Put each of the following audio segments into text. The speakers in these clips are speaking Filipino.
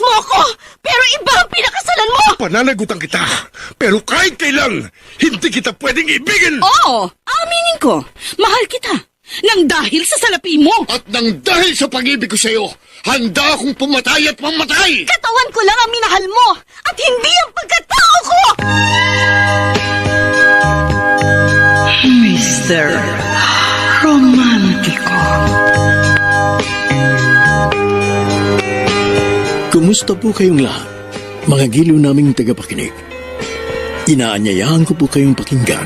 mo ako, pero iba ang pinakasalan mo! Pananagutan kita, pero kahit kailan, hindi kita pwedeng ibigin! Oo, aminin ko, mahal kita. Nang dahil sa salapi mo. At nang dahil sa pag-ibig ko sa'yo, handa akong pumatay at mamatay! Katawan ko lang ang minahal mo, at hindi ang pagkatao ko! Mr. Romantico. Kumusta po kayong lahat, mga giliw naming tagapakinig? Inaanyayahan ko po kayong pakinggan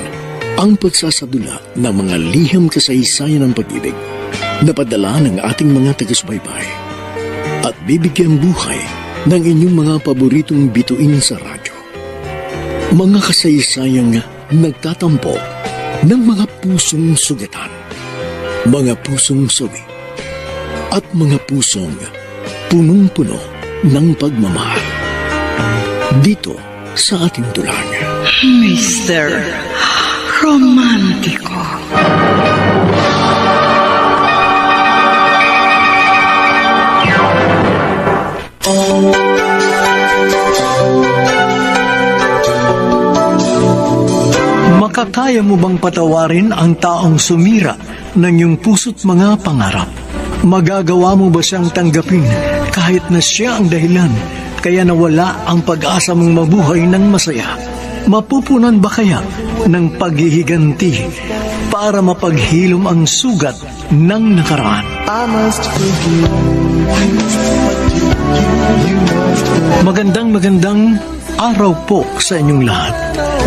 ang pagsasadula ng mga liham kasaysayan ng pag-ibig na padala ng ating mga taga-subaybay at bibigyan buhay ng inyong mga paboritong bituin sa radyo. Mga kasaysayang nagtatampok ng mga pusong sugatan, mga pusong sawi, at mga pusong punong-puno ng pagmamahal. Dito sa ating tulang. Mr. Romantico. Makakaya mo bang patawarin ang taong sumira ng iyong puso't mga pangarap? Magagawa mo ba siyang tanggapin kahit na siya ang dahilan kaya nawala ang pag-asa mong mabuhay ng masaya? Mapupunan ba kaya ng paghihiganti para mapaghilom ang sugat ng nakaraan? Magandang araw po sa inyong lahat.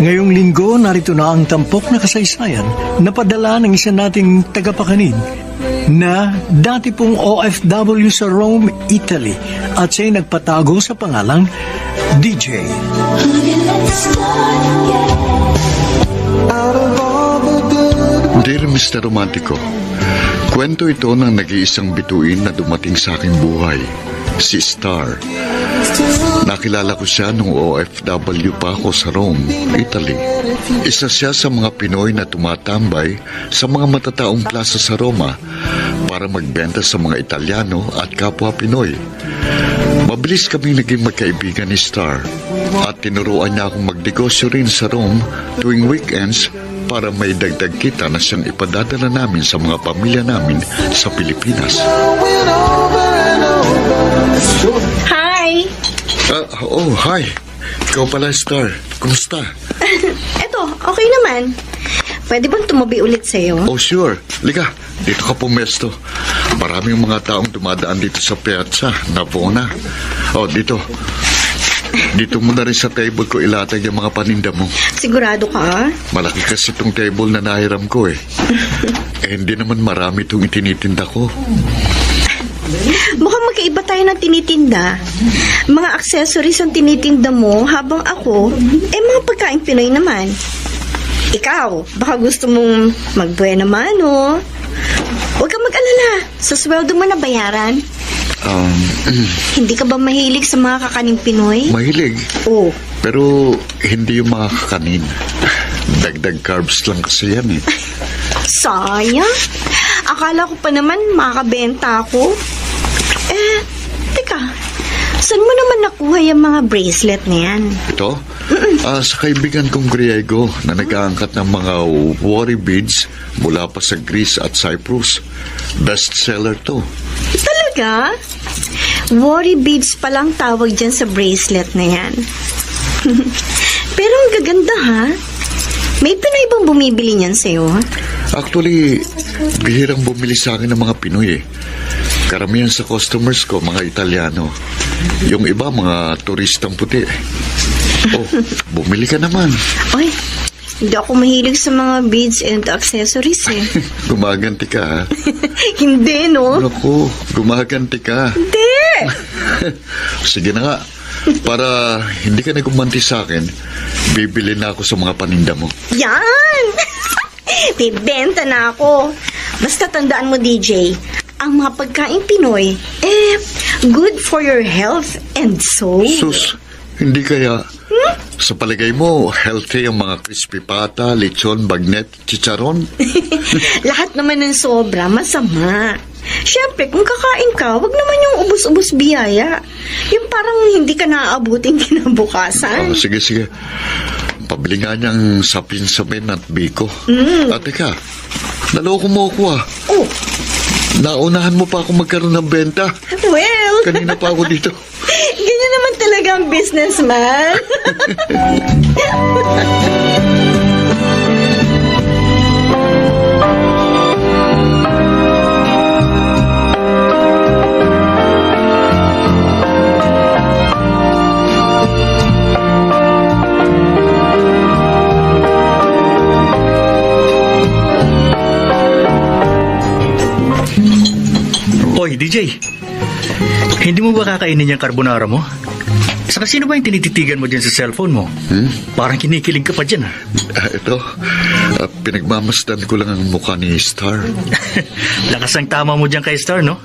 Ngayong linggo, narito na ang tampok na kasaysayan na padala ng isa nating tagapakinig na dati pong OFW sa Rome, Italy at siya'y nagpatago sa pangalang DJ. Dear Mr. Romantico, kwento ito ng nag-iisang bituin na dumating sa aking buhay, si Star. Nakilala ko siya nung OFW pa ako sa Rome, Italy. Isa siya sa mga Pinoy na tumatambay sa mga matataong plaza sa Roma para magbenta sa mga Italiano at kapwa Pinoy. Mabilis kaming naging magkaibigan ni Star at tinuruan niya akong magnegosyo rin sa Rome tuwing weekends para may dagdag kita na siyang ipadadala namin sa mga pamilya namin sa Pilipinas. Hi! Hi. Ikaw pala, Star. Kumusta? Eto, okay naman. Pwede bang tumabi ulit sa'yo? Oh, sure. Liga, dito ka pumesto. Maraming mga taong dumadaan dito sa piazza, Navona. Oh, dito. Dito mo na rin sa table ko ilatag yung mga paninda mo. Sigurado ka? Malaki kasi itong table na nahiram ko eh. Hindi naman marami itong itinitinda ko. Mukhang magkaiba tayo ng tinitinda. Mga accessories ang tinitinda mo habang ako, mga pagkain Pinoy naman. Ikaw, baka gusto mong magbuena mano. Huwag kang mag-alala. Sa sweldo mo na bayaran. Hindi ka ba mahilig sa mga kakaning Pinoy? Mahilig. Oo. Pero hindi yung mga kakanin. Dagdag carbs lang kasi yan eh. Sayang. Akala ko pa naman makakabenta ako. Teka. Saan mo naman nakuha yung mga bracelet na yan? Ito? Sa kaibigan kong Griego na nag-aangkat ng mga worry beads mula pa sa Greece at Cyprus. Bestseller to. Talaga? Worry beads palang tawag dyan sa bracelet na yan. Pero ang gaganda ha. May Pinoy bang bumibili niyan sa'yo? Actually, bihirang bumili sa akin ng mga Pinoy eh. Karamihan sa customers ko, mga Italiano. Yung iba, mga turistang puti. Oh, bumili ka naman. Oy, hindi ako mahilig sa mga beads and accessories eh. Gumaganti ka, ha? Hindi, no? Naku, gumaganti ka. Hindi! Sige na nga. Para hindi ka na gumanti sa akin, bibili na ako sa mga paninda mo. Yan! Bibenta na ako. Basta tandaan mo, DJ, ang mga pagkain Pinoy, good for your health and soul. Sus, hindi kaya... Sa palagay mo, healthy ang mga crispy pata, lechon, bagnet, chicharon? Lahat naman ng sobra, masama. Siyempre, kung kakain ka, wag naman yung ubus-ubos biyaya. Yung parang hindi ka naaabutin kinabukasan. Sige. Pabili nga niyang sapin-sapin at biko. At teka, naloko mo ako Oh, Naunahan mo pa ako magkaroon ng benta. well, Kanina pa ako dito. ganyan naman talaga ang businessman. Oy, DJ. Hindi mo ba kakainin yung carbonara mo? Saka sino ba yung tinititigan mo dyan sa cellphone mo? Parang kinikilig ka pa dyan, ha? Ito, pinagmamasdan ko lang ang mukha ni Star. Lakas ang tama mo dyan kay Star, no?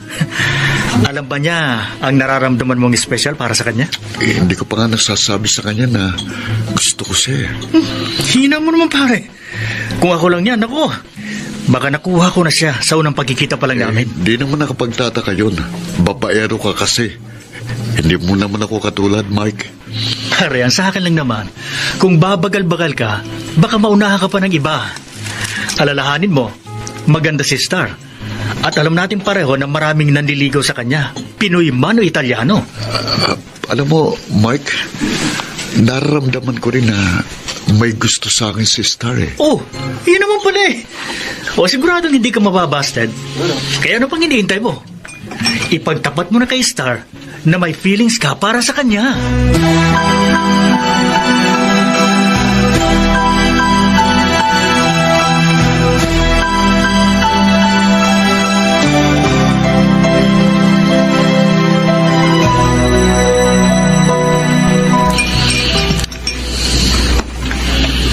Alam ba niya ang nararamdaman mong special para sa kanya? Hindi ko pa nga nasasabi sa kanya na gusto ko siya. Hina mo naman, pare. Kung ako lang yan, ako. Baka nakuha ko na siya sa unang pagkikita pa lang namin. Di naman nakapagtataka yun. Babaero ka kasi. Hindi mo naman ako katulad, Mike. Pare, ang sa akin lang naman, kung babagal-bagal ka, baka maunahan ka pa ng iba. Alalahanin mo, maganda si Star. At alam natin pareho na maraming nanliligaw sa kanya. Pinoy man o Italiano. Alam mo, Mike, nararamdaman ko rin na may gusto sa akin si Star eh. Oh, yun naman pala eh. O siguradong hindi ka mababasted. Kaya ano pang iniintay mo? Ipagtapat mo na kay Star na may feelings ka para sa kanya.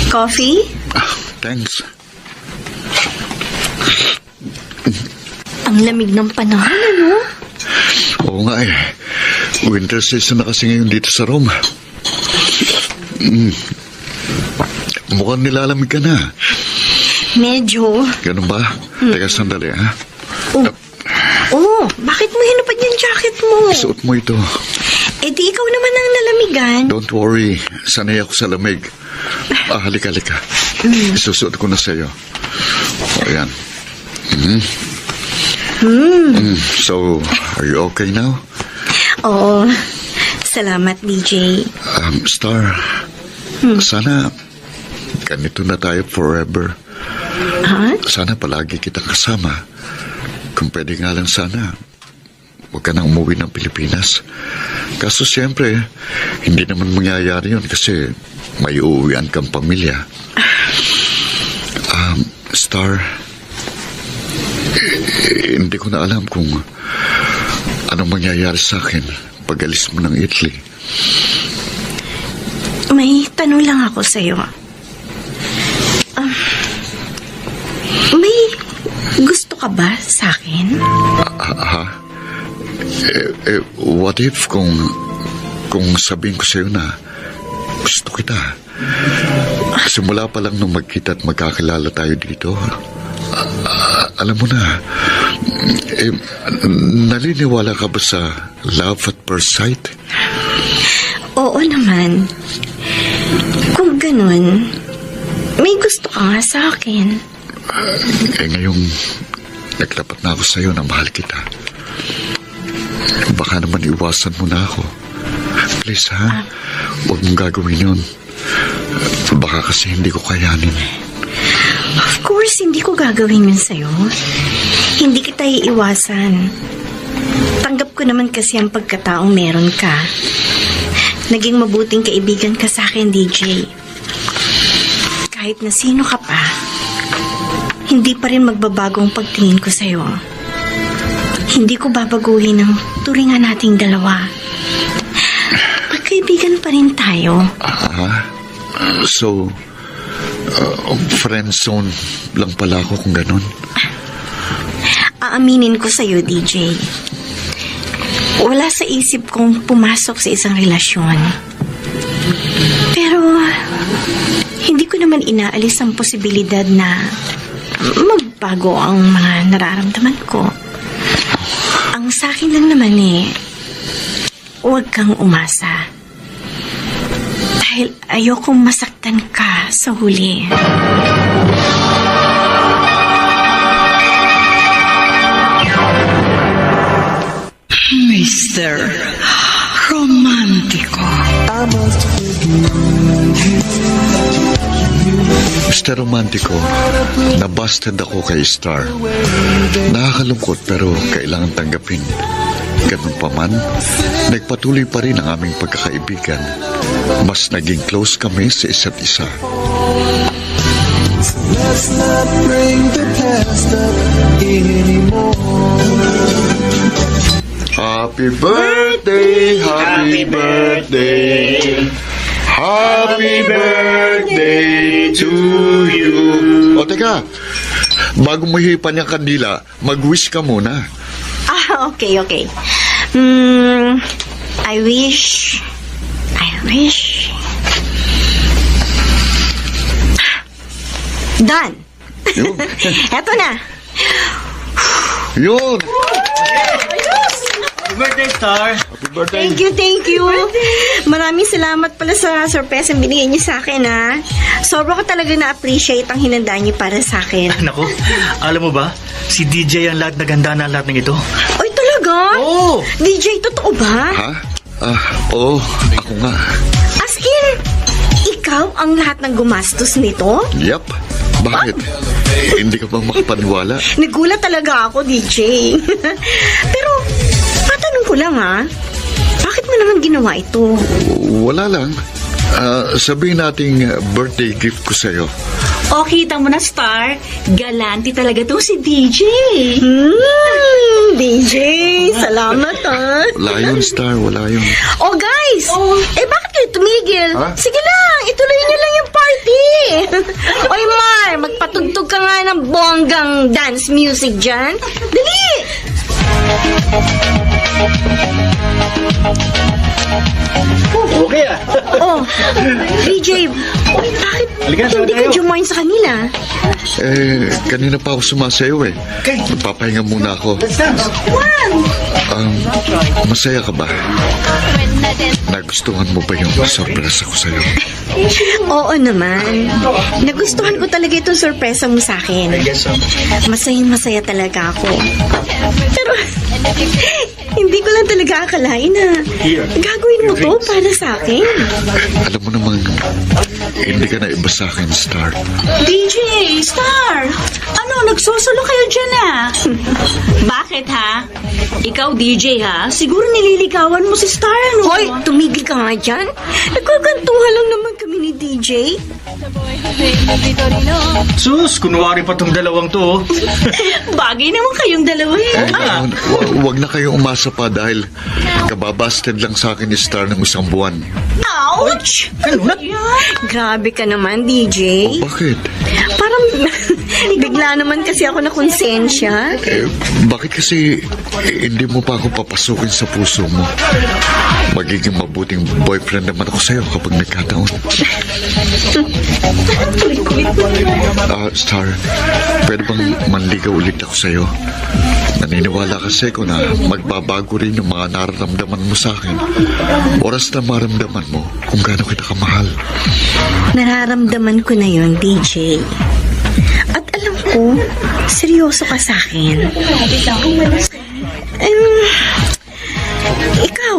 Coffee? Thanks. Ang lamig ng panahon, ano? Oo nga eh. Winter season na kasi ngayon dito sa Rome. Mukhang nilalamig ka na. Medyo. Ganun ba? Teka, sandali ha. Oh, bakit mo hinupad yung jacket mo? Suot mo ito. Eh di ikaw naman ang nalamigan. Don't worry. Sanay ako sa lamig. Halika. Isusuot ko na sa'yo. Ayan. So, are you okay now? Oo. Salamat, DJ. Star, sana ganito na tayo forever. Ha? Sana palagi kitang kasama. Kung pwede nga lang sana, huwag ka nang umuwi ng Pilipinas. Kaso siyempre, hindi naman mangyayari yun kasi may uuwian kang pamilya. Star, hindi ko na alam kung anong mangyayari sa akin pag alis mo ng Italy. May tanong lang ako sa'yo. May gusto ka ba sa akin? What if kung sabihin ko sa'yo na gusto kita? Simula pa lang nung magkita at magkakilala tayo dito, alam mo na, naliniwala ka ba sa love at first sight? Oo naman. Kung ganun, may gusto ka nga sa akin. Ngayong naglapat na ako sa'yo na mahal kita. Baka naman iwasan mo na ako. Please ha, huwag mong gagawin yun. Baka kasi hindi ko kayanin. Of course, hindi ko gagawin yun sa'yo. Hindi kita iiwasan. Tanggap ko naman kasi ang pagkataong meron ka. Naging mabuting kaibigan ka sa akin, DJ. Kahit na sino ka pa, hindi pa rin magbabagong pagtingin ko sa'yo. Hindi ko babaguhin ang turingan nating dalawa. Magkaibigan pa rin tayo. So, friend zone lang pala ako kung ganun. Aaminin ko sa'yo, DJ. Wala sa isip kong pumasok sa isang relasyon. Pero, hindi ko naman inaalis ang posibilidad na magbago ang mga nararamdaman ko. Ang sa akin lang naman huwag kang umasa. Dahil ayokong masaktan ka sa huli. Mr. Romántico. Mr. Romantico, nabasted ako kay Star. Nakakalungkot pero kailangan tanggapin. Ganun pa man, nagpatuloy pa rin ang aming pagkakaibigan. Mas naging close kami sa isa't isa. Let's not bring the past up anymore. Happy birthday, happy birthday, happy birthday to you. O teka, bago mo hipan yung kandila, mag-wish ka muna. Okay. I wish. Done. Yun. Eto na. Yun. Happy birthday, Star! Happy birthday. Thank you. Maraming salamat pala sa surprise ang binigay niyo sa akin, ha. Sobra ko talaga na-appreciate ang hinanda niyo para sa akin. Naku, alam mo ba? Si DJ ang lahat naganda na lahat ng ito. Ay, talaga? Oo! DJ, totoo ba? Ha? Oo, ako nga. As in, ikaw ang lahat ng gumastos nito? Yep. Bakit? Hindi ka bang makapaniwala? Nagulat talaga ako, DJ. Pero, patanong ko lang, ha? Bakit mo naman ginawa ito? Wala lang. Sabihin nating birthday gift ko sa'yo. O, kita mo na, Star. Galante talaga to si DJ. DJ, salamat, ha? Wala yun, Star. Wala yun. Oh, guys! Bakit kayo tumigil? Ha? Sige lang, ituloy niyo lang yung party. Oy, Mar, magpatugtog ka nga ng bonggang dance music dyan. Dali! Okay ah! Oh, DJ, bakit Halika na, hindi ka tayo. jumoin sa kanila? Kanina pa ako sumasayaw eh. Okay. Magpapahinga muna ako. Let's dance! Masaya ka ba? Nagustuhan mo ba yung sorpresa ko sa'yo? Oo naman. Nagustuhan ko talaga itong sorpresa mo sa akin. I guess so. Masayang-masaya talaga ako. Pero, hindi ko lang talaga akalain na gagawin mo to para sa akin. Alam mo namang, hindi ka na iba sa akin, Star. DJ, Star! Ano, nagsusulo kayo dyan, Bakit, ha? Ikaw, DJ, ha? Siguro nililigawan mo si Star, ano? Hoy, tumigil ka nga dyan. Nagkakantuhan lang naman kami ni DJ. Sus, kunwari pa tong dalawang to. Oh. Bagay naman kayong dalawa, Huwag na kayong umasa pa dahil kababasted lang sa akin ni Star ng isang buwan. Ouch! Grabe ka naman, DJ. Bakit? Parang bigla naman kasi ako na konsensya. Bakit kasi hindi mo pa ako papasukin sa puso mo? Magiging mabuting boyfriend naman ako sa'yo kapag nagkataon. Star, pwede bang manligaw ulit ako sa'yo? Naniniwala kasi ko na magbabago rin yung mga nararamdaman mo sa akin. Oras na maramdaman mo kung gaano kita kamahal. Nararamdaman ko na yon, DJ. At alam ko, seryoso ka sa akin. Ikaw,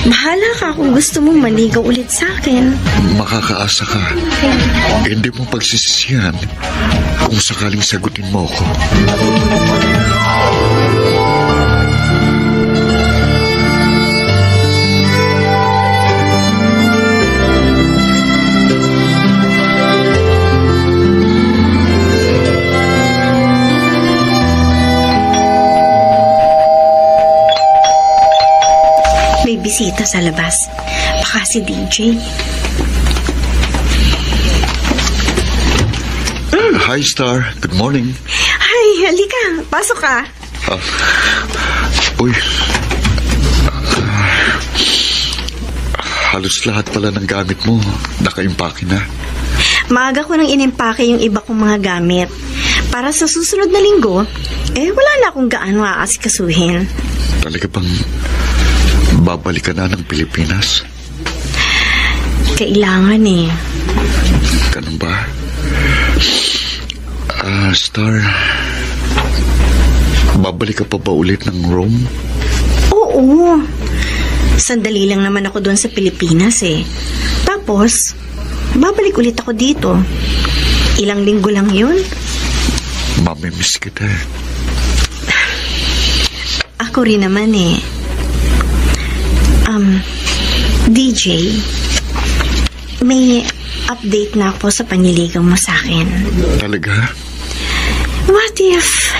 bahala ka kung gusto mong maligaw ulit sa akin. Makakaasa ka. Hindi mo pagsisisihan kung sakaling sagutin mo ako. May bisita sa labas. Baka si DJ. Hi, Star. Good morning. Ay, halika. Pasok ka. Uy. Halos lahat pala ng gamit mo nakaimpake na. Maaga ko nang inimpake yung iba kong mga gamit. Para sa susunod na linggo, wala na akong gaano aasikasuhin. Talaga bang babalik ka na ng Pilipinas? Kailangan eh. Ganun ba? Star, babalik ka pa ba ulit ng Rome? Oo. Sandali lang naman ako doon sa Pilipinas eh. Tapos, babalik ulit ako dito. Ilang linggo lang yun. Mamimiss kita eh. Ako rin naman eh. DJ, may update na ako sa panliligaw mo sa akin. Talaga? What if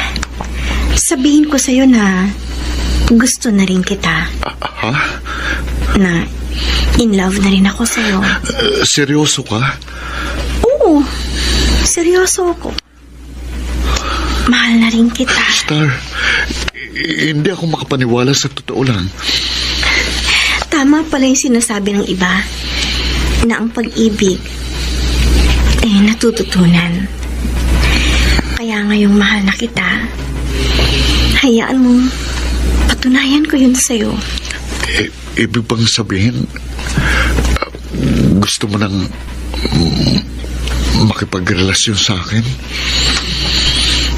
sabihin ko sa'yo na gusto na rin kita? Ha? Na in love na rin ako sa'yo? Seryoso ka? Oo, seryoso ako. Mahal na rin kita. Star, hindi ako makapaniwala sa totoo lang. Tama pala yung sinasabi ng iba na ang pag-ibig natututunan. Kaya ngayong mahal na kita, hayaan mo patunayan ko yun sa'yo. Ibig bang sabihin, gusto mo nang makipagrelasyon sa akin?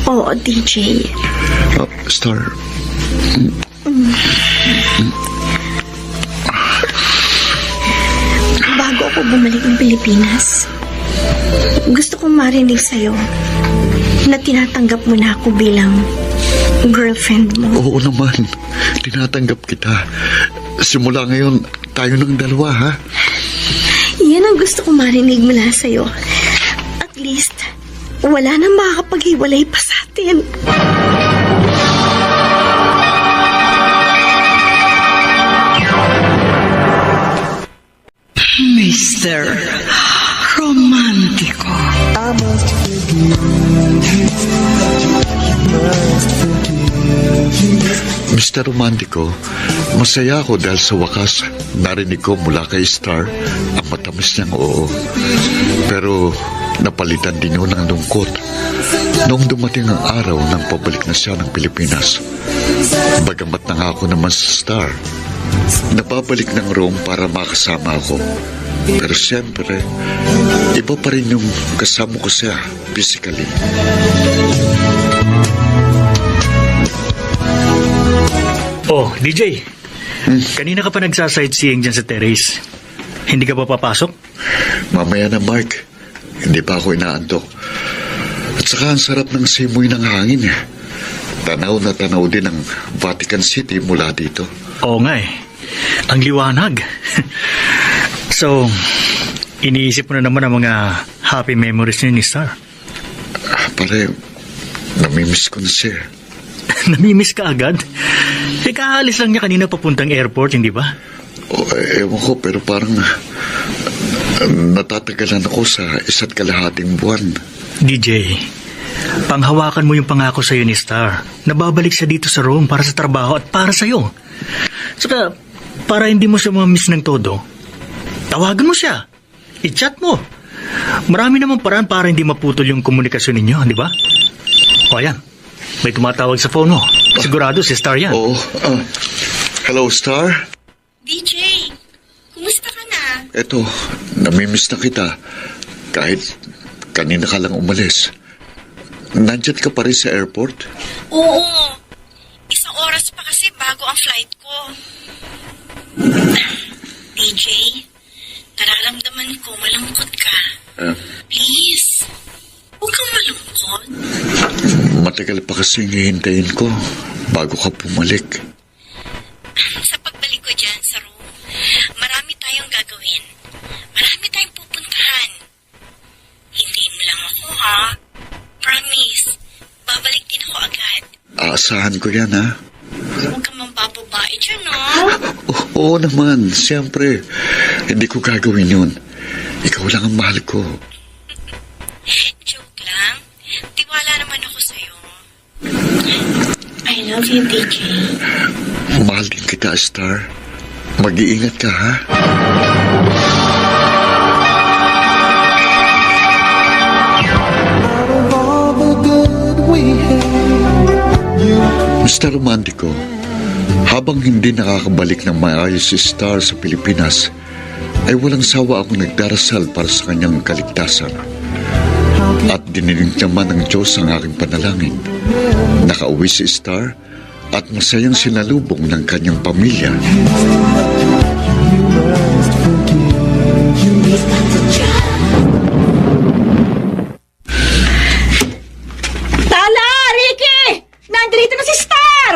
Oo, DJ. Star, Bago ako bumalik ng Pilipinas, gusto kong marinig sa'yo na tinatanggap mo na ako bilang girlfriend mo. oo naman. Tinatanggap kita. Simula ngayon, tayo ng dalawa, ha? Yan ang gusto kong marinig mula sa'yo. At least, wala nang makakapaghiwalay pa sa atin. Mr. Romantico. I must forgive you. Must forgive you. Mr. Romantico, masaya ako dahil sa wakas narinig ko mula kay Star ang matamis niyang oo. Pero napalitan din yun ng lungkot noong dumating ang araw ng pabalik na siya ng Pilipinas. Bagamat nangako naman sa Star, napabalik ng Rome para makasama ako. Pero siyempre, iba pa rin yung kasama ko siya physically. Oh, DJ. Kanina ka pa nagsasightseeing dyan sa terrace. Hindi ka pa papasok? Mamaya na, Mark. Hindi pa ako inaantok. At saka ang sarap ng simoy ng hangin eh. Tanaw na tanaw din ang Vatican City mula dito. Oo nga eh. Ang liwanag. So, iniisip mo na naman ang mga happy memories niyo ni Star. Pare, namimiss ko na siya. Namimiss ka agad? Kaalis lang niya kanina papuntang airport, hindi ba? Ewan ko, pero parang natatagalan ako sa 1.5 buwan. DJ, panghawakan mo yung pangako sa'yo ni Star na babalik siya dito sa Rome para sa trabaho at para sa'yo. Saka, para hindi mo siya mamiss ng todo, tawagan mo siya. I-chat mo. Marami namang paraan para hindi maputol yung komunikasyon ninyo, di ba? O ayan, may tumatawag sa phone mo. Sigurado si Star yan. Oo. Hello, Star? DJ, kumusta ka na? Eto, namimiss na kita. Kahit kanina ka lang umalis. Nandiyan ka pa rin sa airport? Oo. 1 oras pa kasi bago ang flight ko. DJ, nararamdaman ko malungkot ka. Please, huwag kang malungkot. Matagal pa kasi hihintayin ko bago ka bumalik. Sa pagbalik ko dyan sa Rome, marami tayong gagawin. Marami tayong pupuntahan. Hintayin mo lang ako, ha? Promise, babalik din ako agad. Aasahan ko yan, ha? Huwag kang mambababae dyan, no? Oo naman, siyempre. Hindi ko gagawin yun. Ikaw lang ang mahal ko. Joke lang. Tiwala naman ako sa'yo. I love you, DJ. Mahal din kita, Star. Mag-iingat ka, ha? Out of all the good we had, you Mr. Romantico, Habang hindi nakakabalik ng maayos si Star sa Pilipinas, ay walang sawa akong nagdarasal para sa kanyang kaligtasan. At dininig naman ng Diyos ang aking panalangin. Nakauwi si Star at masayang sinalubong ng kanyang pamilya. Tala! Ricky! Nandito na si Star!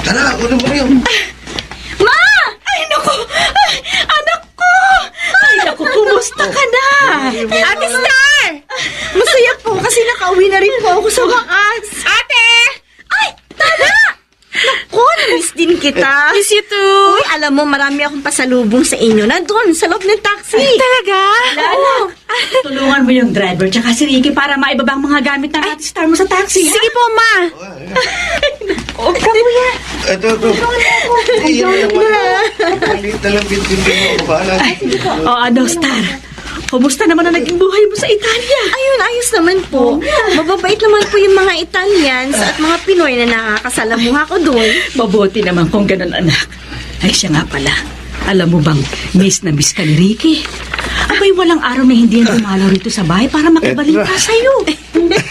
Tara, ulo mo yun. Ma! Ay, naku! Ay, anak ko! Ay, naku, kumusta ka na? Ate Star! Masaya po kasi nakauwi na rin po ako sa wakas. Ate! Ay, Tala! Naku, na-miss din kita. Miss you too! Uy, alam mo, marami akong pasalubong sa inyo na doon sa loob ng taxi. Talaga? Oo. Tulungan mo yung driver tsaka si Ricky para maibaba ang mga gamit ng Ate Star mo sa taxi. Sige po, Ma! Kamuya. Ito. Iyan na. Maliit na lang bintin mo. Bahala. O ano, Star? Kumusta naman ang naging buhay mo sa Italia? Ayun, ayos naman po. Mababait naman po yung mga Italians at mga Pinoy na nakakasalamuha ko doon. Mabuti naman kung ganun, anak. Ay, siya nga pala. Alam mo bang, miss na miss ka ni Ricky? Abay, walang araw na hindi yan dumalaw rito sa bahay para makibalik ka sa'yo.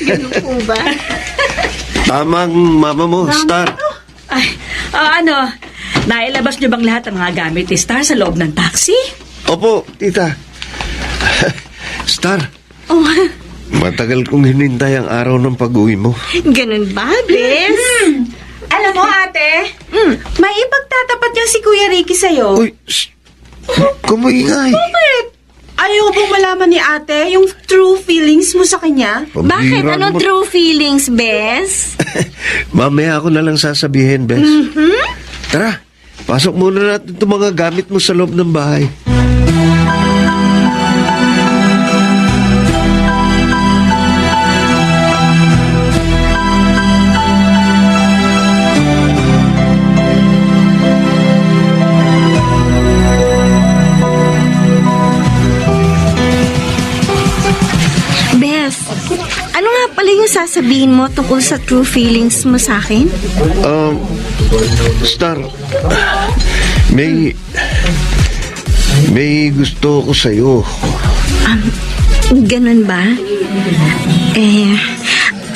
Ganun po ba? Tamang mama mo, Star. Ay, nailabas niyo bang lahat ng mga gamit ni Star sa loob ng taxi? Opo, tita. Star, Oh, matagal kong hinintay ang araw ng pag-uwi mo. ganun ba, Bes? Alam mo, ate, may ipagtatapat niya si Kuya Ricky sa'yo. Uy, kumuingay. Ayaw bang malaman ni ate yung true feelings mo sa kanya? Bakit? Pambihira Ano mo. true feelings, Bes? Mamaya ako na lang sasabihin, Bes. Tara, pasok muna natin itong mga gamit mo sa loob ng bahay. Bes, ano nga pala yung sasabihin mo tungkol sa true feelings mo sa akin? Star, may gusto ko sa'yo. Ganun ba?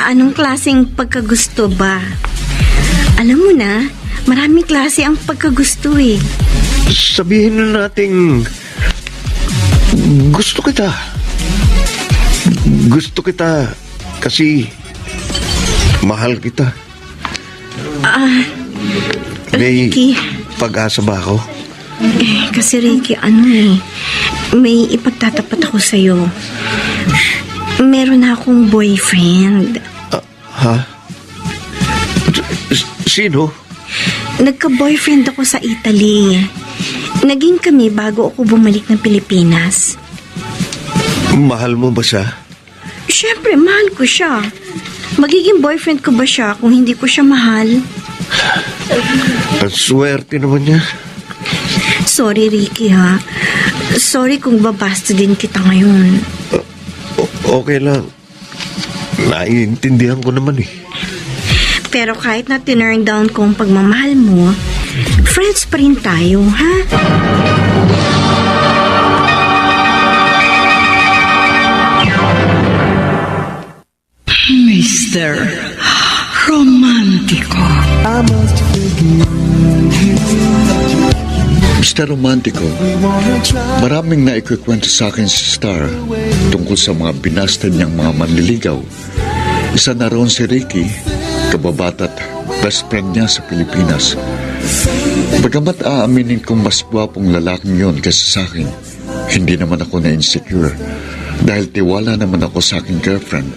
Anong klaseng pagkagusto ba? Alam mo na, maraming klase ang pagkagusto eh. Sabihin na nating gusto kita. Gusto kita kasi mahal kita. May Ricky, pag-asa ba ako? kasi Ricky, may ipagtatapat ako sa'yo. Meron na akong boyfriend. Ha? Sino? Nagka-boyfriend ako sa Italy. Naging kami bago ako bumalik ng Pilipinas. Mahal mo ba siya? Siyempre, mahal ko siya. Magiging boyfriend ko ba siya kung hindi ko siya mahal? Ang swerte naman niya. Sorry, Ricky, ha? Sorry kung babasta din kita ngayon. Okay lang. Naiintindihan ko naman eh. Pero kahit na tinurn down ko ang pagmamahal mo, friends pa rin tayo, ha? Mr. Romantico. Mr. Romantico, maraming naikukwento sa akin si Star tungkol sa mga binastad niyang mga manliligaw. Isa na roon si Ricky, kababata at best friend niya sa Pilipinas. Bagamat aaminin kong mas gwapong lalaking yon kaysa sa akin, hindi naman ako na-insecure dahil tiwala naman ako sa aking girlfriend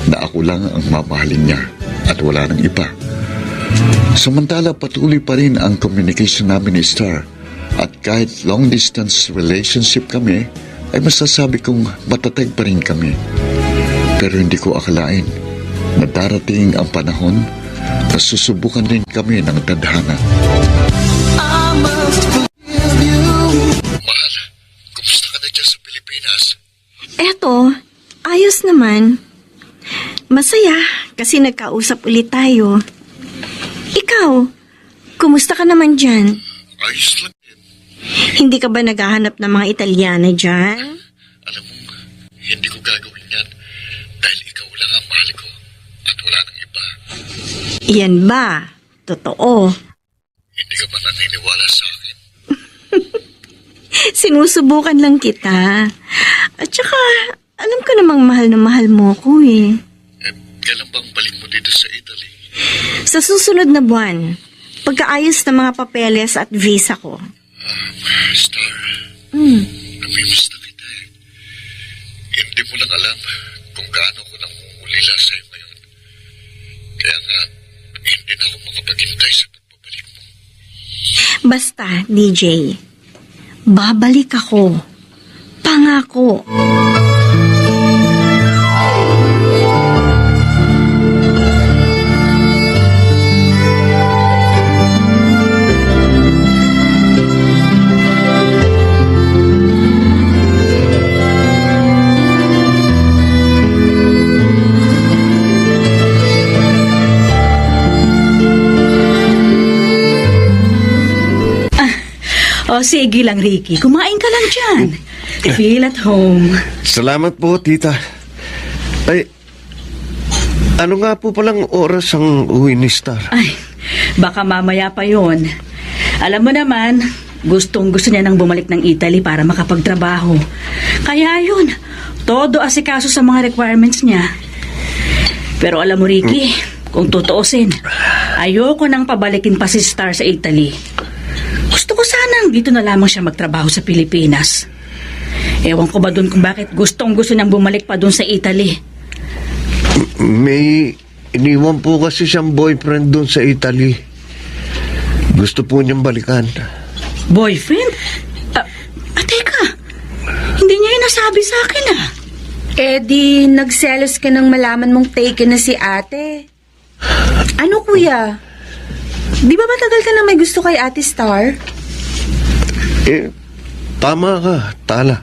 na ako lang ang mamahalin niya at wala nang iba. Samantala patuloy pa rin ang communication namin ni Star at kahit long distance relationship kami ay masasabi kong matatag pa rin kami. Pero hindi ko akalain na darating ang panahon na susubukan din kami ng tadhana. Mahal, kumusta ka na dyan sa Pilipinas? Eto, ayos naman. Masaya kasi nagkausap ulit tayo. Ikaw, kumusta ka naman dyan? Ayos lang din. Hindi ka ba naghahanap ng mga Italyana dyan? Alam mo, hindi ko gagawin yan dahil ikaw lang ang mahal ko at wala nang iba. Yan ba? Totoo. Hindi ka ba naniniwala sa akin? Sinusubukan lang kita. At saka, alam ko namang mahal na mahal mo ko eh. Kailan bang balik mo dito sa Italy? Sa susunod na buwan, pagkaayos ng mga papeles at visa ko. Star, namimiss na kita eh. Hindi mo lang alam kung gaano ko nangungulila sa'yo ngayon. Kaya nga, hindi na ako makapaghintay sa pagbabalik mo. Basta, DJ, babalik ako. Pangako. O sige lang, Ricky. Kumain ka lang dyan. Feel at home. Salamat po, tita. Ay, ano nga po palang oras ang uwi ni Star? Ay, baka mamaya pa yon. Alam mo naman, gustong-gusto niya nang bumalik ng Italy para makapagtrabaho. Kaya yun, todo asikaso sa mga requirements niya. Pero alam mo, Ricky, kung tutuusin, ayoko nang pabalikin pa si Star sa Italy. Gusto ko sanang dito na lamang siya magtrabaho sa Pilipinas. Ewan ko ba dun kung bakit gustong-gusto niyang bumalik pa dun sa Italy. May iniwan po kasi siyang boyfriend doon sa Italy. Gusto po niyang balikan. Boyfriend? Teka, hindi niya yung nasabi sa akin ah. Eh di, nagselos ka nang malaman mong taken na si ate. Ano kuya? Di ba matagal ka na may gusto kay Ate Star? Tama ka, Tala.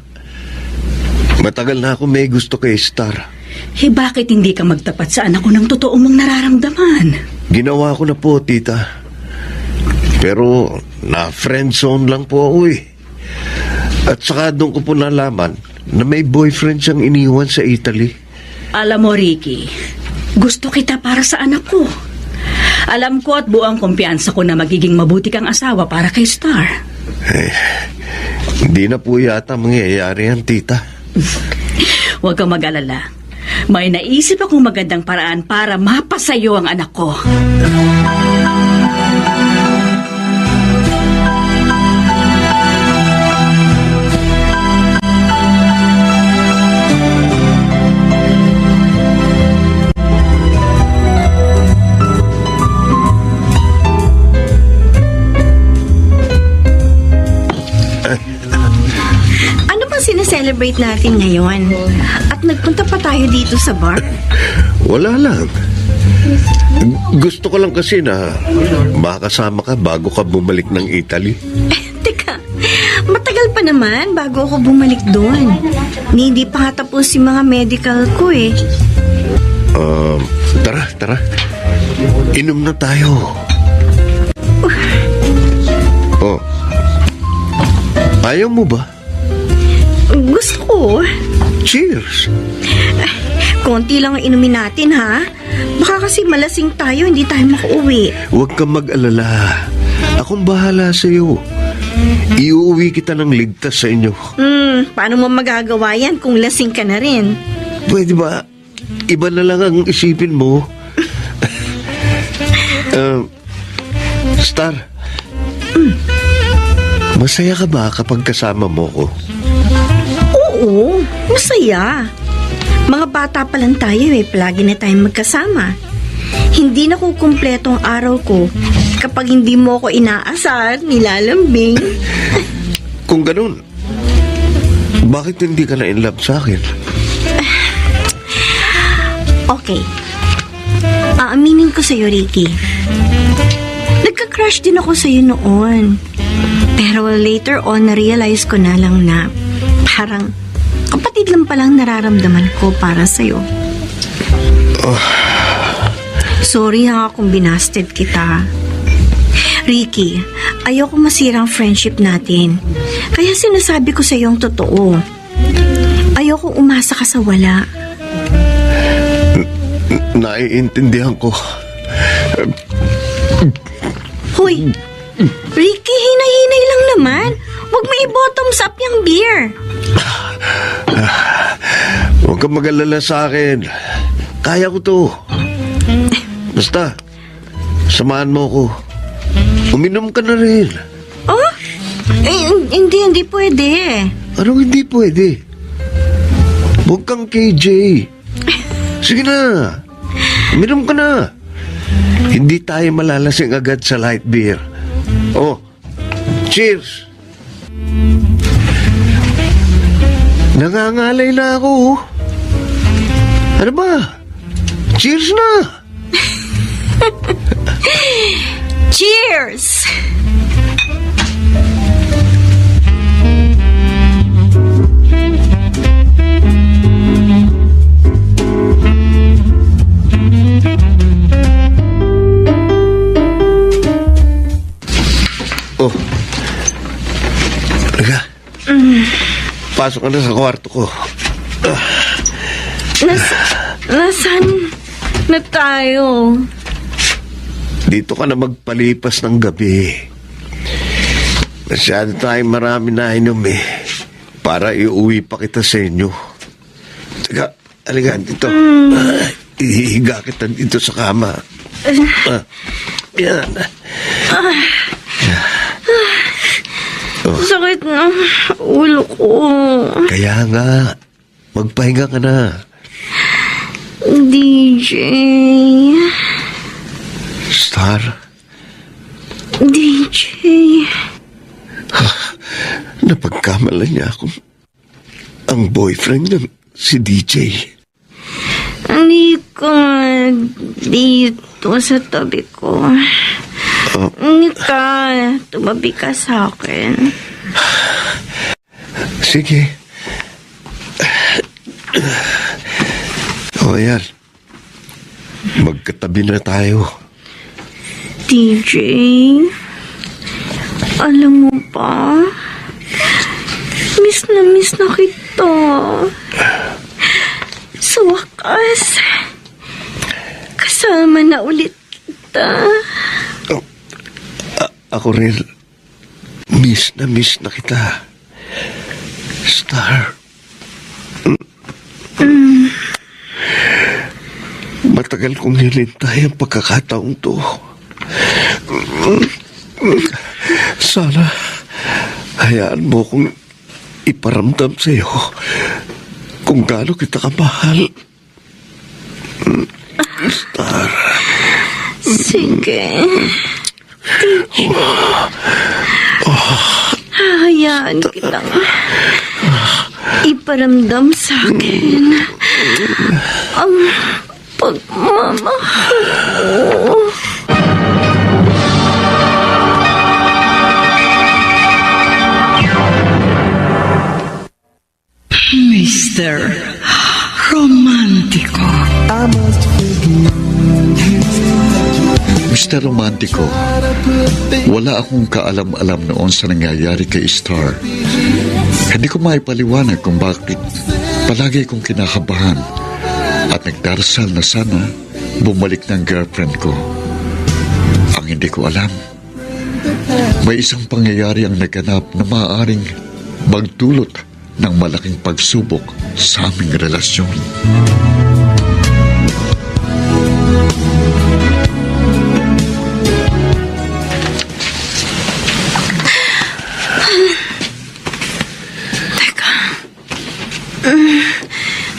Matagal na ako may gusto kay Star. Bakit hindi ka magtapat sa anak ko ng totoo mong nararamdaman? Ginawa ko na po, tita. Pero na-friend zone lang po ako eh. At saka doon ko po nalaman na may boyfriend siyang iniwan sa Italy. Alam mo, Ricky, gusto kita para sa anak ko. Alam ko at buong kumpiyansa ko na magiging mabuti kang asawa para kay Star. Hindi na po yata mangyayari yan, tita. Huwag kang mag-alala. May naisip akong magandang paraan para mapasayo ang anak ko. Sineselebrate natin ngayon. At nagpunta pa tayo dito sa bar. Wala lang. Gusto ko lang kasi na makasama ka bago ka bumalik ng Italy. Teka, matagal pa naman bago ako bumalik doon. Hindi pa nga tapos yung mga medical ko eh. Tara. Inom na tayo. Oh. Ayaw mo ba? Gusto ko. Cheers. Konti lang ang inumin natin, ha? Baka kasi malasing tayo, hindi tayo makauwi. Huwag kang mag-alala. Akong bahala sa'yo. Iuwi kita ng ligtas sa inyo. Paano mo magagawa yan kung lasing ka na rin? Pwede ba? Iba na lang ang isipin mo. Star. Masaya ka ba kapag kasama mo ko? Oo, masaya. Mga bata pa lang tayo eh, palagi na tayong magkasama. Hindi na kukumpleto ang araw ko kapag hindi mo ko inaasar, nilalambing. Kung ganun, bakit hindi ka na in love sa akin? Okay. Aaminin ko sa'yo, Ricky. Nagka-crush din ako sa'yo noon. Pero later on, na-realize ko na lang na parang kapatid lang palang nararamdaman ko para sa'yo. Sorry ha kung binasted kita. Ricky, ayoko masira ang friendship natin. Kaya sinasabi ko sa iyo ang totoo. Ayoko umasa ka sa wala. Naiintindihan ko. Hoy, Ricky, hinay-hinay lang naman. Huwag mo i-bottoms up yung beer. Huwag kang mag-alala sa akin. Kaya ko to. Basta, samahan mo ko. Uminom ka na rin. Oh? Hindi pwede. Anong hindi pwede? Huwag kang KJ. Sige na. Uminom ka na. Hindi tayo malalasing agad sa light beer. Oh, cheers. Nangangalay na ako. Ano ba? Cheers na. Cheers! Oh. Teka. Pasok ka na sa kwarto ko. Nasaan na tayo? Dito ka na magpalipas ng gabi. Masyado tayong marami na inom para iuwi pa kita sa inyo. Teka, halika dito. Ihihiga kita dito sa kama. Yan. Sakit ng ulo ko. Kaya nga, magpahinga ka na. DJ. Star, DJ. napagkamala niya akong ang boyfriend ng si DJ. Halika dito sa tabi ko. Halika, tumabi ka sa akin. Sige. O yan. Magkatabi na tayo. DJ, alam mo ba? Miss na kita. Sa wakas, kasama na ulit kita. Ako rin. Miss na kita. Star. Matagal kong hinintay ang pagkakataong to. Sana hayaan mo kong iparamdam sa iyo kung gaano kita kamahal. Star. Sige. Hahayaan kitang iparamdam sa akin ang pagmamahal mo. Mr. Romantico. Mr. Romantico, wala akong kaalam-alam noon sa nangyayari kay Star. Hindi ko maipaliwanag kung bakit palagi kong kinakabahan at nagdarasal na sana bumalik ng girlfriend ko. Ang hindi ko alam, may isang pangyayari ang naganap na maaaring magdulot ng malaking pagsubok sa aming relasyon.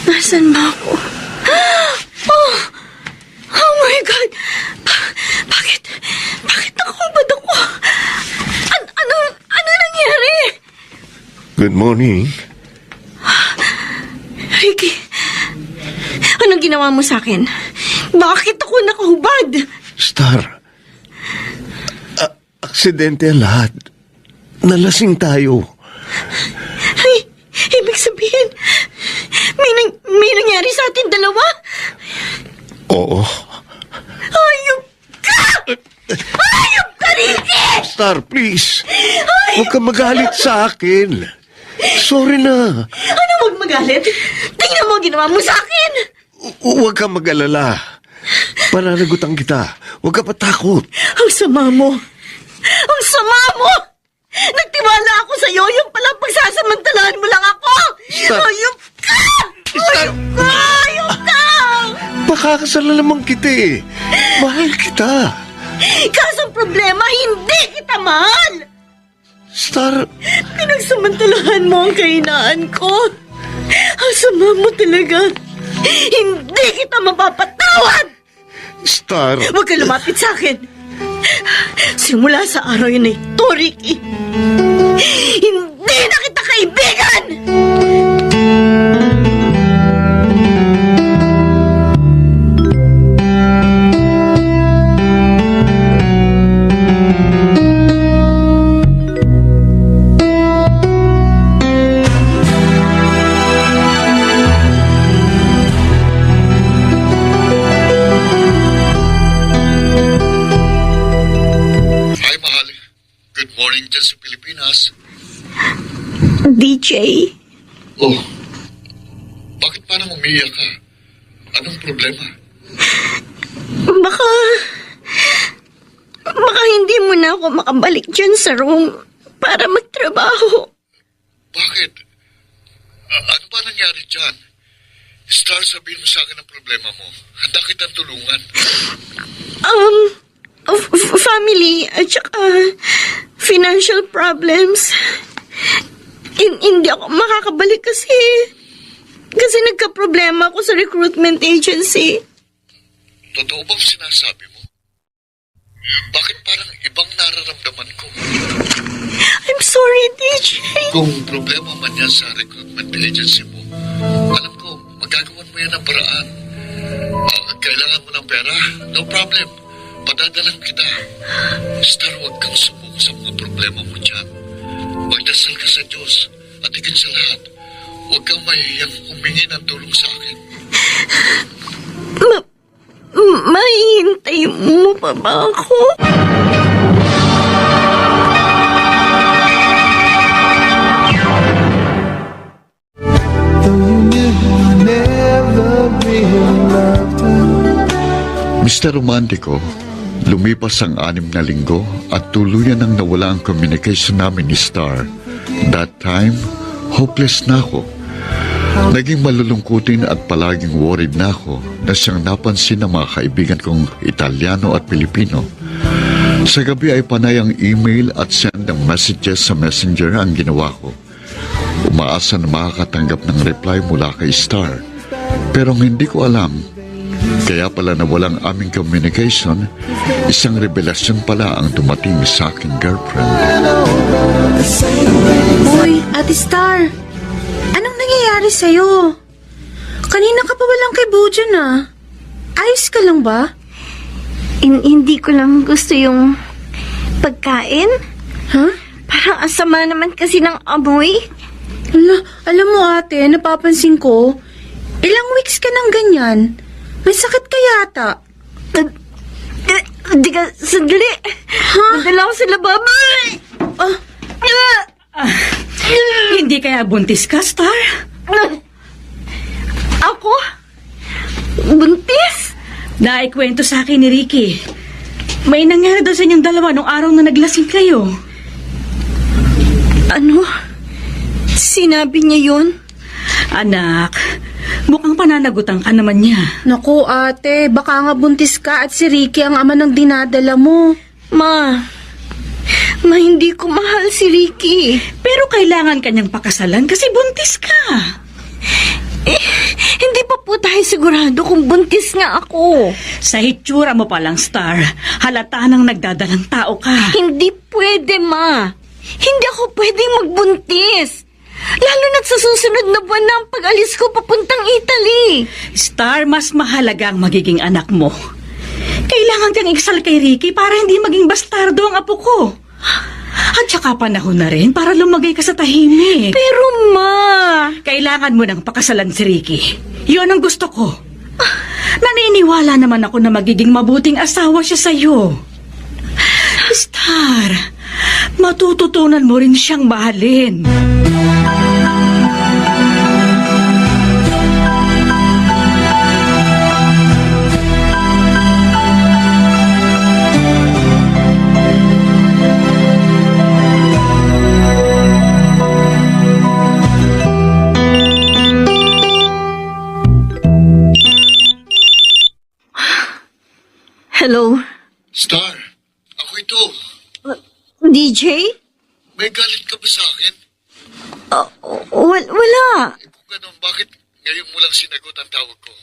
Nasaan ba ako? Oh my God! Bakit nakahubad ako? Ano nangyari? Good morning. Ricky, anong ginawa mo sa akin? Bakit ako nakahubad? Star, aksidente ang lahat. Nalasing tayo. Ay, ibig sabihin, may nangyari sa atin dalawa? Oo. Hayop ka! Hayop ka, Ricky! Star, please. Huwag ka magalit sa akin. Sorry na. Ano wag magalit? Tingnan mo ang ginawa mo sa akin! Huwag ka mag-alala. Pananagutan kita. Huwag ka patakot. Ang sama mo! Ang sama mo! Nagtiwala ako sa iyo, yung palang pagsasamantalahan mo lang ako! Stop. Hayop ka! Stop. Hayop ka! Hayop ka! Pakakasala naman kita eh. Mahal kita. Kaso ang problema, hindi kita mahal! Star, Pinagsamantalahan mo ang kahinaan ko. Ang sama mo talaga. Hindi kita mapapatawad! Star. Huwag ka lumapit sa akin. Simula sa araw yun na ito, Ricky, hindi na kita kaibigan! Hi, mahal. Good morning dyan sa Pilipinas. DJ, Oh, bakit parang umiiyak ka? Anong problema? baka hindi mo na ako makabalik dyan sa room para magtrabaho. Bakit? Ano ba nangyari dyan? Star, sabihin mo sa akin ang problema mo. Handa kitang tulungan. Family at saka financial problems. Hindi ako makakabalik kasi nagka-problema ako sa recruitment agency. Totoo bang sinasabi mo? Bakit parang ibang nararamdaman ko? I'm sorry, DJ. Kung problema man yan sa recruitment agency mo, alam ko, magagawan mo yan ang paraan. Kailangan mo ng pera? No problem. Padadalan kita. Star, huwag kang sumuko sa mga problema mo dyan. Magdasal ka sa Diyos. At higit sa lahat, huwag kang mahihiyang humingi ng tulong sa akin. Mahihintay mo pa ba ako? Mr. Romantico, lumipas ang 6 na linggo at tuluyan nang nawala ang communication namin ni Star. That time, hopeless na ako. Naging malulungkutin at palaging worried na ako na siyang napansin ng mga kaibigan kong Italiano at Pilipino. Sa gabi ay panay ang email at send ng messages sa messenger ang ginawa ko. Umaasa na makakatanggap ng reply mula kay Star. Pero hindi ko alam, kaya pala nawalang aming communication, isang revelasyon pala ang dumating sa aking girlfriend. Uy, Ate Star, anong nangyayari sa'yo? Kanina ka pa walang kay Bojan ah. Ayos ka lang ba? Hindi ko lang gusto yung pagkain. Huh? Parang asama naman kasi ng amoy. Alam mo ate, napapansin ko, ilang weeks ka nang ganyan. May sakit ka yata. Di ka, sandali. Madala ako sa lababo. Hindi kaya buntis ka, Star? Ako? Buntis? Naikwento sa akin ni Ricky. May nangyari daw sa inyong dalawa nung araw na naglasing kayo. Ano? Sinabi niya yun? Anak, mukhang pananagutan ka naman niya. Naku ate, baka nga buntis ka at si Ricky ang ama ng dinadala mo. Ma, hindi ko mahal si Ricky. Pero kailangan kanyang pakasalan kasi buntis ka. Hindi pa po tayo sigurado kung buntis nga ako. Sa hitsura mo palang, Star, halata nang nagdadalang tao ka. Hindi pwede, Ma. Hindi ako pwedeng magbuntis. Lalo na't sa susunod na buwan na ang pag-alis ko papuntang Italy. Star, mas mahalaga ang magiging anak mo. Kailangan kang iksal kay Ricky para hindi maging bastardo ang apo ko. At saka panahon na rin para lumagay ka sa tahimik. Pero Ma... Kailangan mo nang pakasalan si Ricky. Yun ang gusto ko. Naniniwala naman ako na magiging mabuting asawa siya sa'yo. Star, matututunan mo rin siyang mahalin. Hello? Star, ako ito. DJ? May galit ka ba sa akin? Wala. Kung ganun, bakit ngayon mo lang sinagot ang tawag ko?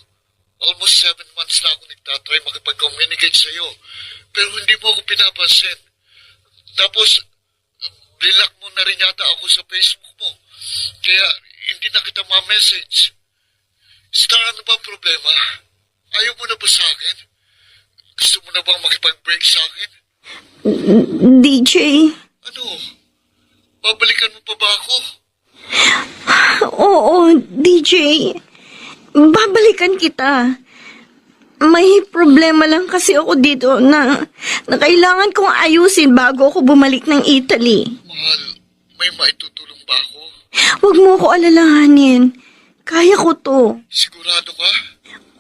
Almost 7 months na ako nagtatry makipag-communicate sa'yo. Pero hindi mo ako pinapansin. Tapos, block mo na rin yata ako sa Facebook mo. Kaya, hindi na kita ma-message. Star, ano ba ang problema? Ayaw mo na ba sa akin? Gusto mo na bang makipag-break sa akin? DJ? Ano? Babalikan mo pa ba ako? Oo, DJ. Babalikan kita. May problema lang kasi ako dito na kailangan kong ayusin bago ako bumalik ng Italy. Mahal, may maitutulong ba ako? Huwag mo ako alalahanin. Kaya ko to. Sigurado ka?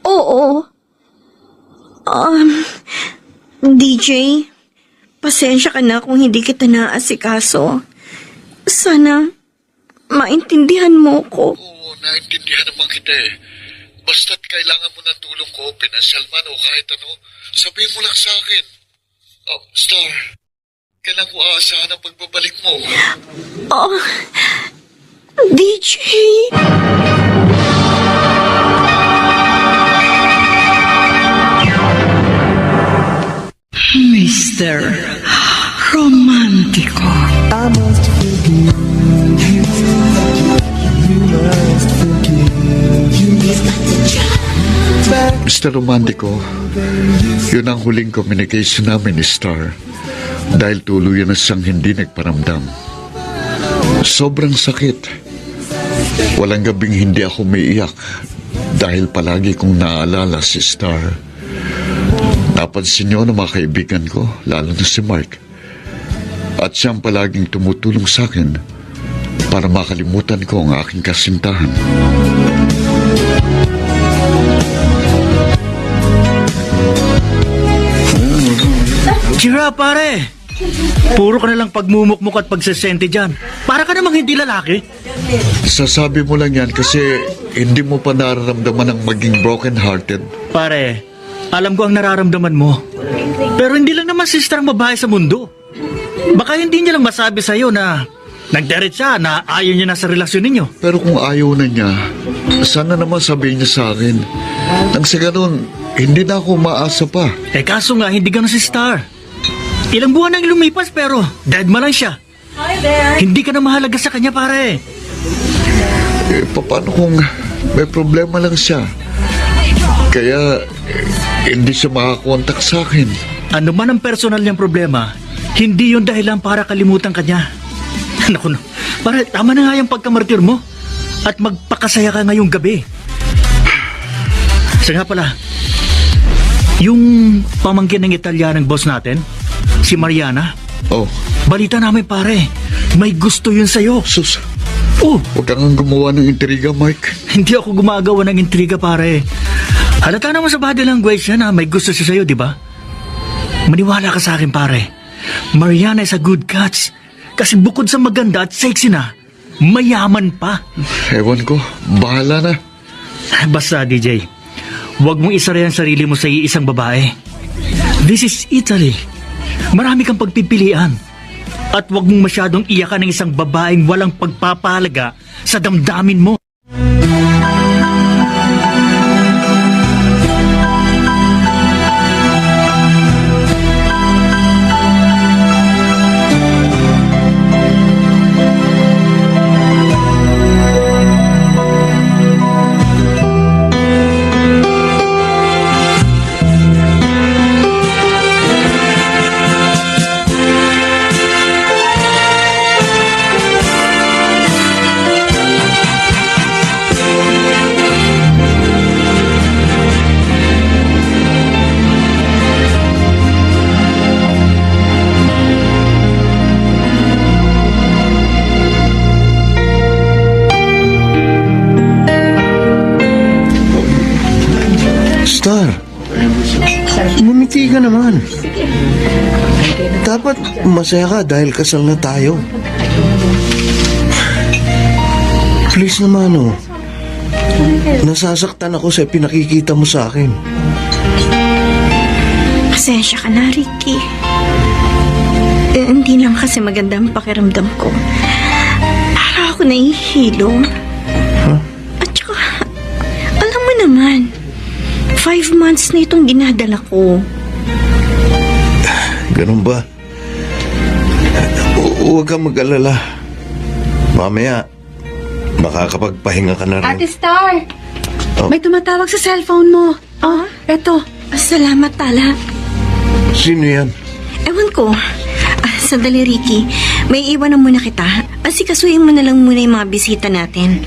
Oo. DJ, pasensya ka na kung hindi kita naasikaso. Sana maintindihan mo ko. Oo, naintindihan naman kita eh. Basta't kailangan mo ng tulong ko, pinansyal man o kahit ano, sabihin mo lang sa akin. Oh, Star, kailan ko aasahan ang pagbabalik mo? DJ? Mr. Romantico. Mr. Romantico, yun ang huling communication namin ni Star dahil tuluyan na siyang hindi nagparamdam. Sobrang sakit. Walang gabing hindi ako maiyak dahil palagi kong naaalala si Star. Napansin niyo ng mga kaibigan ko, lalo na si Mark. At siyang palaging tumutulong sa akin para makalimutan ko ang aking kasintahan. Tira, pare! Puro ka na lang pagmumukmuk at pagsesente dyan. Para ka namang hindi lalaki. Sasabi mo lang yan kasi hindi mo pa nararamdaman ang maging broken-hearted. Pare, alam ko ang nararamdaman mo. Pero hindi lang naman sister ang babae sa mundo. Baka hindi niya lang masabi sa'yo na nagderet siya na ayaw niya na sa relasyon ninyo. Pero kung ayaw na niya, sana naman sabihin niya sa akin. Nang sa ganun, hindi na ako maasa pa. Eh kaso nga, hindi ganun si Star. Ilang buwan nang lumipas pero dead ma lang siya. Hindi ka na mahalaga sa kanya, pare. Eh, paano kung may problema lang siya? Kaya, hindi siya makakontak sa akin. Ano man ang personal niyang problema, hindi yun dahilan para kalimutan ka niya. Naku, no. Pare, tama na nga yung pagkamartir mo. At magpakasaya ka ngayong gabi. Sa nga pala, yung pamangkin ng Italianang boss natin, si Mariana. Oh, Balita namin, pare, may gusto yun sa'yo. sus, Oh, huwag kang gumawa ng intriga, Mike. hindi ako gumagawa ng intriga, pare. Halata naman sa body language niya na may gusto siya sa'yo, di ba? Maniwala ka sa akin, pare. Mariana is a good catch. Kasi bukod sa maganda at sexy na, mayaman pa. Ewan ko, bahala na. Basta, DJ, huwag mong isara ang sarili mo sa iisang babae. This is Italy. Marami kang pagpipilian. At huwag mong masyadong iyakan ng isang babaeng walang pagpapahalaga sa damdamin mo. naman. Dapat masaya ka dahil kasal na tayo. Please naman, oh. Nasasaktan ako sa pinakikita mo sa akin. Pasensya ka na, Ricky. Hindi lang kasi maganda ang pakiramdam ko. Para ako nahihilo. At saka, alam mo naman, 5 months na itong ginadala ko. Ganun ba? Huwag kang mag-alala. Mamaya, makakapagpahinga ka na rin. Ate Star! Oh. May tumatawag sa cellphone mo. Oh, eto. Salamat, Tala. Sino yan? Ewan ko. Sandali, Ricky. May iwanan muna kita. Asikasuhin mo na lang muna yung mga bisita natin.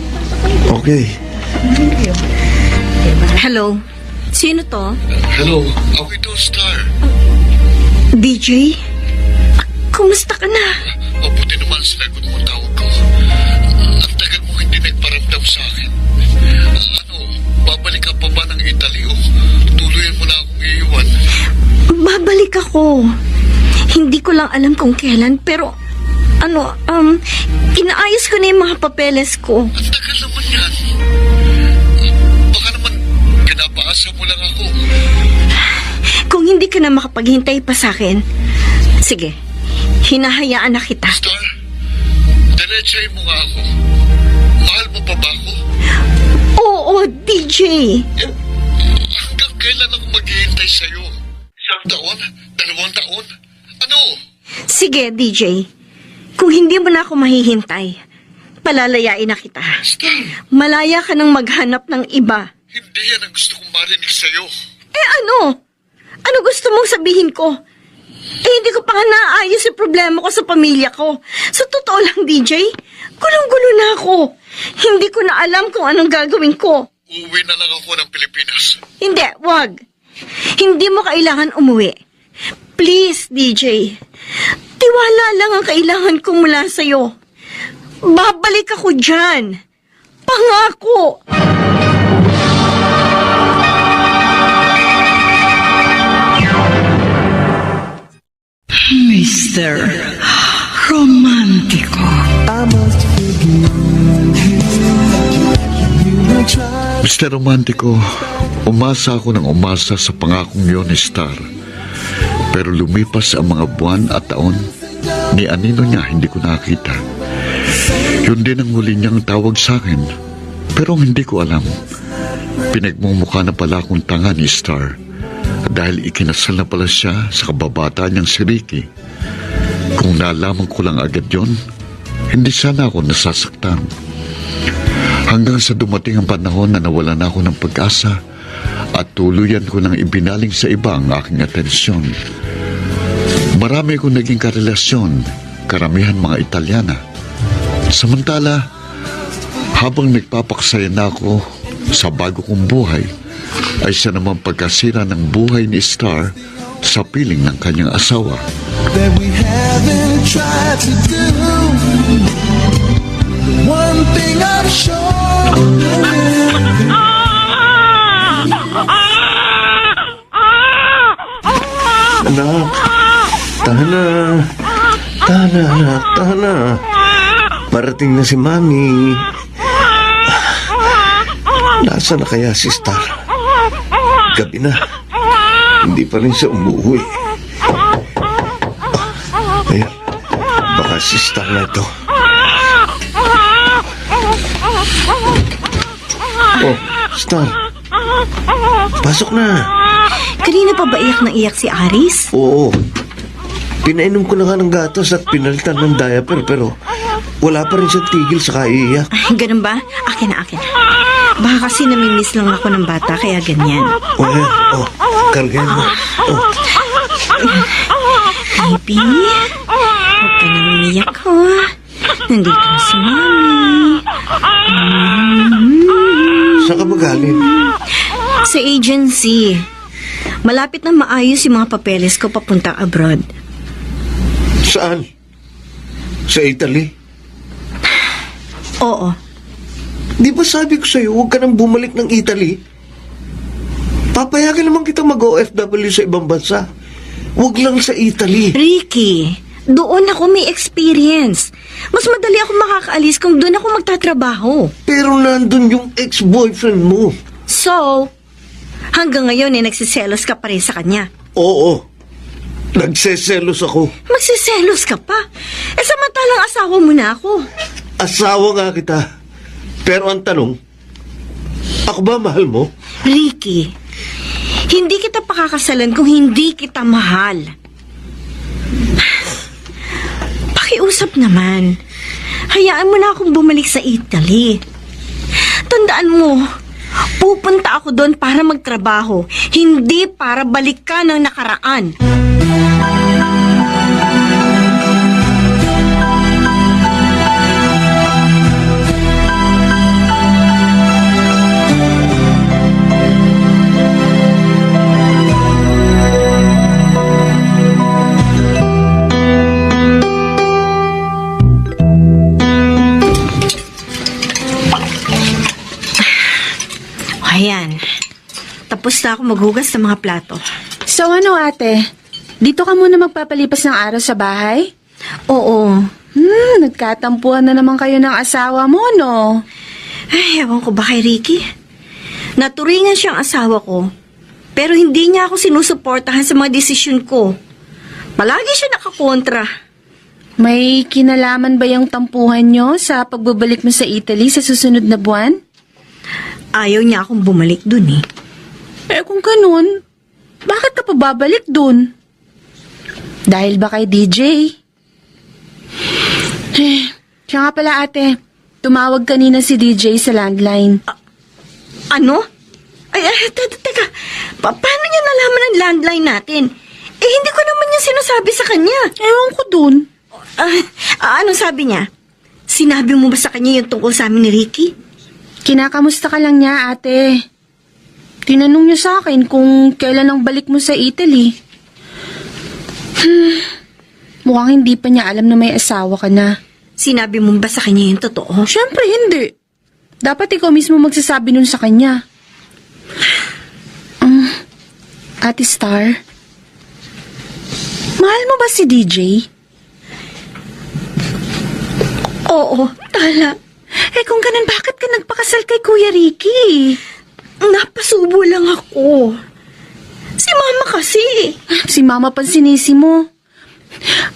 Okay. Hello? Sino to? Hello, ako ito, Star. DJ? Kumusta ka na? Mabuti naman sa lagot mo tawag ko. Ang tagal mo hindi nagparamdam sa akin. Babalik ka pa ba ng Italy o tuluyan mo na akong iiwan? Babalik ako. Hindi ko lang alam kung kailan, pero inaayos ko na yung mga papeles ko. Ang tagal naman yan. Baka naman pinapaasa mo lang ako. Kung hindi ka na makapaghintay pa sa akin, sige, hinahayaan na kita. Star, diretsay mo nga ako. Mahal mo pa ba ako? Oo, DJ. Hanggang kailan ako maghihintay sa'yo? 1 taon? 2 taon? Ano? Sige, DJ. Kung hindi mo na ako mahihintay, palalayain na kita. Star, Malaya ka nang maghanap ng iba. hindi yan ang gusto kong marinig sa'yo. Ano? Ano gusto mong sabihin ko? Hindi ko pa nga naayos yung problema ko sa pamilya ko. Sa totoo lang, DJ, gulong-gulo na ako. Hindi ko na alam kung anong gagawin ko. Uuwi na lang ako ng Pilipinas. Hindi, wag. Hindi mo kailangan umuwi. Please, DJ. Tiwala lang ang kailangan ko mula sa'yo. Babalik ako dyan. Pangako. Mr. Romantico. Mr. Romantico, umasa ako ng umasa sa pangakong yun ni Star. Pero lumipas ang mga buwan at taon, ni anino niya hindi ko nakita. Yun din ang huli niyang tawag sa akin, pero hindi ko alam. Pinagmumukha na pala akong tanga ni Star dahil ikinasal na pala siya sa kababata niyang si Ricky. Kung nalaman ko lang agad yon, hindi sana ako nasasaktan. Hanggang sa dumating ang panahon na nawalan na ako ng pag-asa at tuluyan ko nang ibinaling sa iba ang aking atensyon. Marami akong naging karelasyon, karamihan mga Italyana. Samantala, habang nagpapaksaya na ako sa bago kong buhay, ay siya naman pagkasira ng buhay ni Star sa piling ng kanyang asawa. That we haven't tried to do. One thing I'm sure. Anak, tahan na. Parating na si Mami. Nasaan na kaya si Star? Gabi na. Hindi pa rin siya umuwi. Ayan, baka si Star na ito. Oh, Star. Pasok na. Kanina pa ba iyak na iyak si Aris? Oo. Pinainom ko na nga ng gatas at pinalitan ng diaper pero wala pa rin siyang tigil sa kaiiyak. Ay, ganun ba? Akin na. Baka kasi namimiss lang ako ng bata, kaya ganyan. O ayan, kargayan mo. Baby, huwag ka nang umiyak, ha? Nandito na si Mami. Saan ka magaling? Sa agency. Malapit na maayos yung mga papeles ko papuntang abroad. Saan? Sa Italy? Oo. Di ba sabi ko sa'yo, huwag ka nang bumalik ng Italy? Papayagan naman kita mag-OFW sa ibang bansa. Huwag lang sa Italy. Ricky, doon ako may experience. Mas madali ako makakaalis kung doon ako magtatrabaho. Pero nandun yung ex-boyfriend mo. So, hanggang ngayon nagsiselos ka pa rin sa kanya. Oo. Nagseselos ako. Magsiselos ka pa? Samantalang asawa mo na ako. Asawa nga kita. Pero ang tanong, ako ba mahal mo? Ricky, hindi kita pakakasalan kung hindi kita mahal. Pakiusap naman. Hayaan mo na akong bumalik sa Italy. Tandaan mo, pupunta ako doon para magtrabaho, hindi para balikan ang nakaraan. Ayan. Tapos na ako maghugas ng mga plato. So ano ate? Dito ka muna magpapalipas ng araw sa bahay? Oo. Nagkatampuhan na naman kayo ng asawa mo, no? Ay, ewan ko ba kay Ricky? Naturingan siyang asawa ko. Pero hindi niya ako sinusuportahan sa mga desisyon ko. Palagi siya nakakontra. May kinalaman ba yung tampuhan nyo sa pagbabalik mo sa Italy sa susunod na buwan? Ayaw niya akong bumalik dun eh. Eh kung ganun, bakit ka pa babalik dun? Dahil ba kay DJ? Siya nga pala ate, tumawag kanina si DJ sa landline. Ano? Teka. Paano niya nalaman ang landline natin? Eh, hindi ko naman niya sinasabi sa kanya. Ewan ko dun. Anong sabi niya? Sinabi mo ba sa kanya yung tungkol sa amin ni Ricky? Kinakamusta ka lang niya, ate. Tinanong niya sa akin kung kailan ang balik mo sa Italy. Mukhang hindi pa niya alam na may asawa ka na. Sinabi mo ba sa kanya yung totoo? Siyempre hindi. Dapat ikaw mismo magsasabi nun sa kanya. Ate Star, mahal mo ba si DJ? Oo, tala. Eh kung ganun, bakit ka nagpakasal kay Kuya Ricky? Napasubo lang ako. Si Mama kasi. Si Mama pang sinisi mo.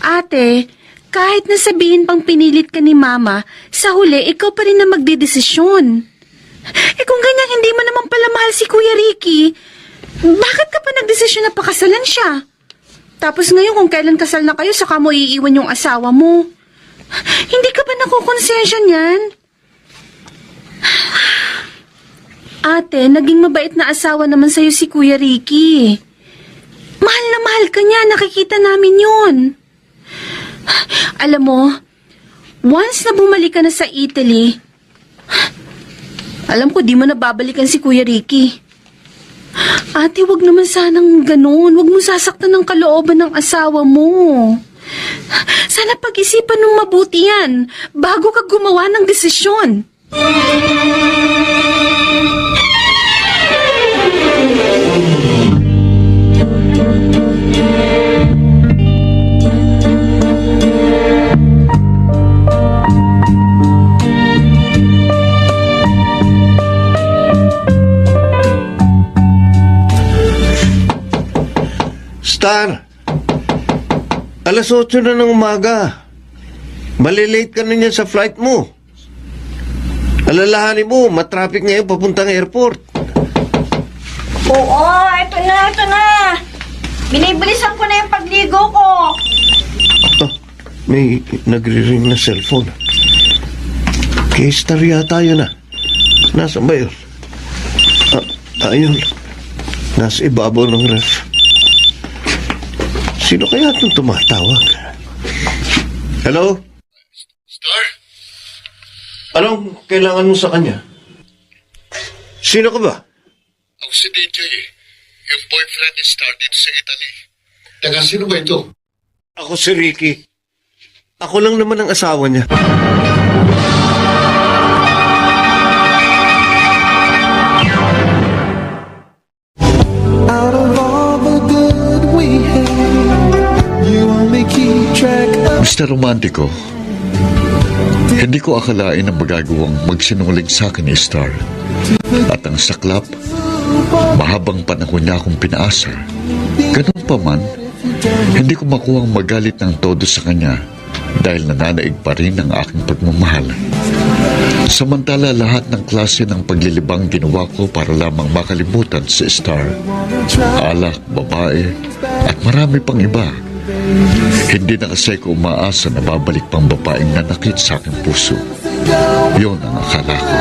Ate, kahit nasabihin pang pinilit ka ni Mama, sa huli, ikaw pa rin na magdedesisyon. Eh kung ganyan, hindi mo naman pala mahal si Kuya Ricky, bakit ka pa nagdesisyon na pakasalan siya? Tapos ngayon, kung kailan kasal na kayo, saka mo iiwan yung asawa mo. Hindi ka ba nakukonsensya niyan? Ate, naging mabait na asawa naman sa'yo si Kuya Ricky. Mahal na mahal ka niya, nakikita namin yun. Alam mo, once na bumalik ka na sa Italy, alam ko di mo na babalikan si Kuya Ricky. Ate, wag naman sanang ganun. Wag mo sasaktan ng kalooban ng asawa mo. Sana pag-isipan ng mabuti yan bago ka gumawa ng desisyon. Star, alas 8 na ng umaga. Malilate ka na niyan sa flight mo. Alalahanin mo, matraffic ngayon papuntang airport. Oo, ito na. Binibilisan ko na yung pagligo ko. May nagre-ring na cellphone. Kay Star yata yun ah. Nasaan ba yun? Ayun. Nasa ibabaw ng ref. Sino kaya itong tumatawag? Hello? Star? Anong kailangan mo sa kanya? Sino ka ba? Ako si DJ. Yung boyfriend ni Star dito sa Italy. Taga sino ba ito? Ako si Ricky. Ako lang naman ang asawa niya. Out of all the good we had, Mr. Romantico, hindi ko akalain na magagawang magsinungaling sa akin ni Star. At ang saklap, mahabang panahon niya akong pinaasa. Ganun pa man, hindi ko makuhang magalit ng todo sa kanya dahil nananaig pa rin ang aking pagmamahal. Samantala lahat ng klase ng paglilibang ginawa ko para lamang makalimutan si Star. Alak, babae, at marami pang iba. Hindi na kasi ko umaasa na babalik pang babaeng nanakit sa aking puso. Yun ang akala ko.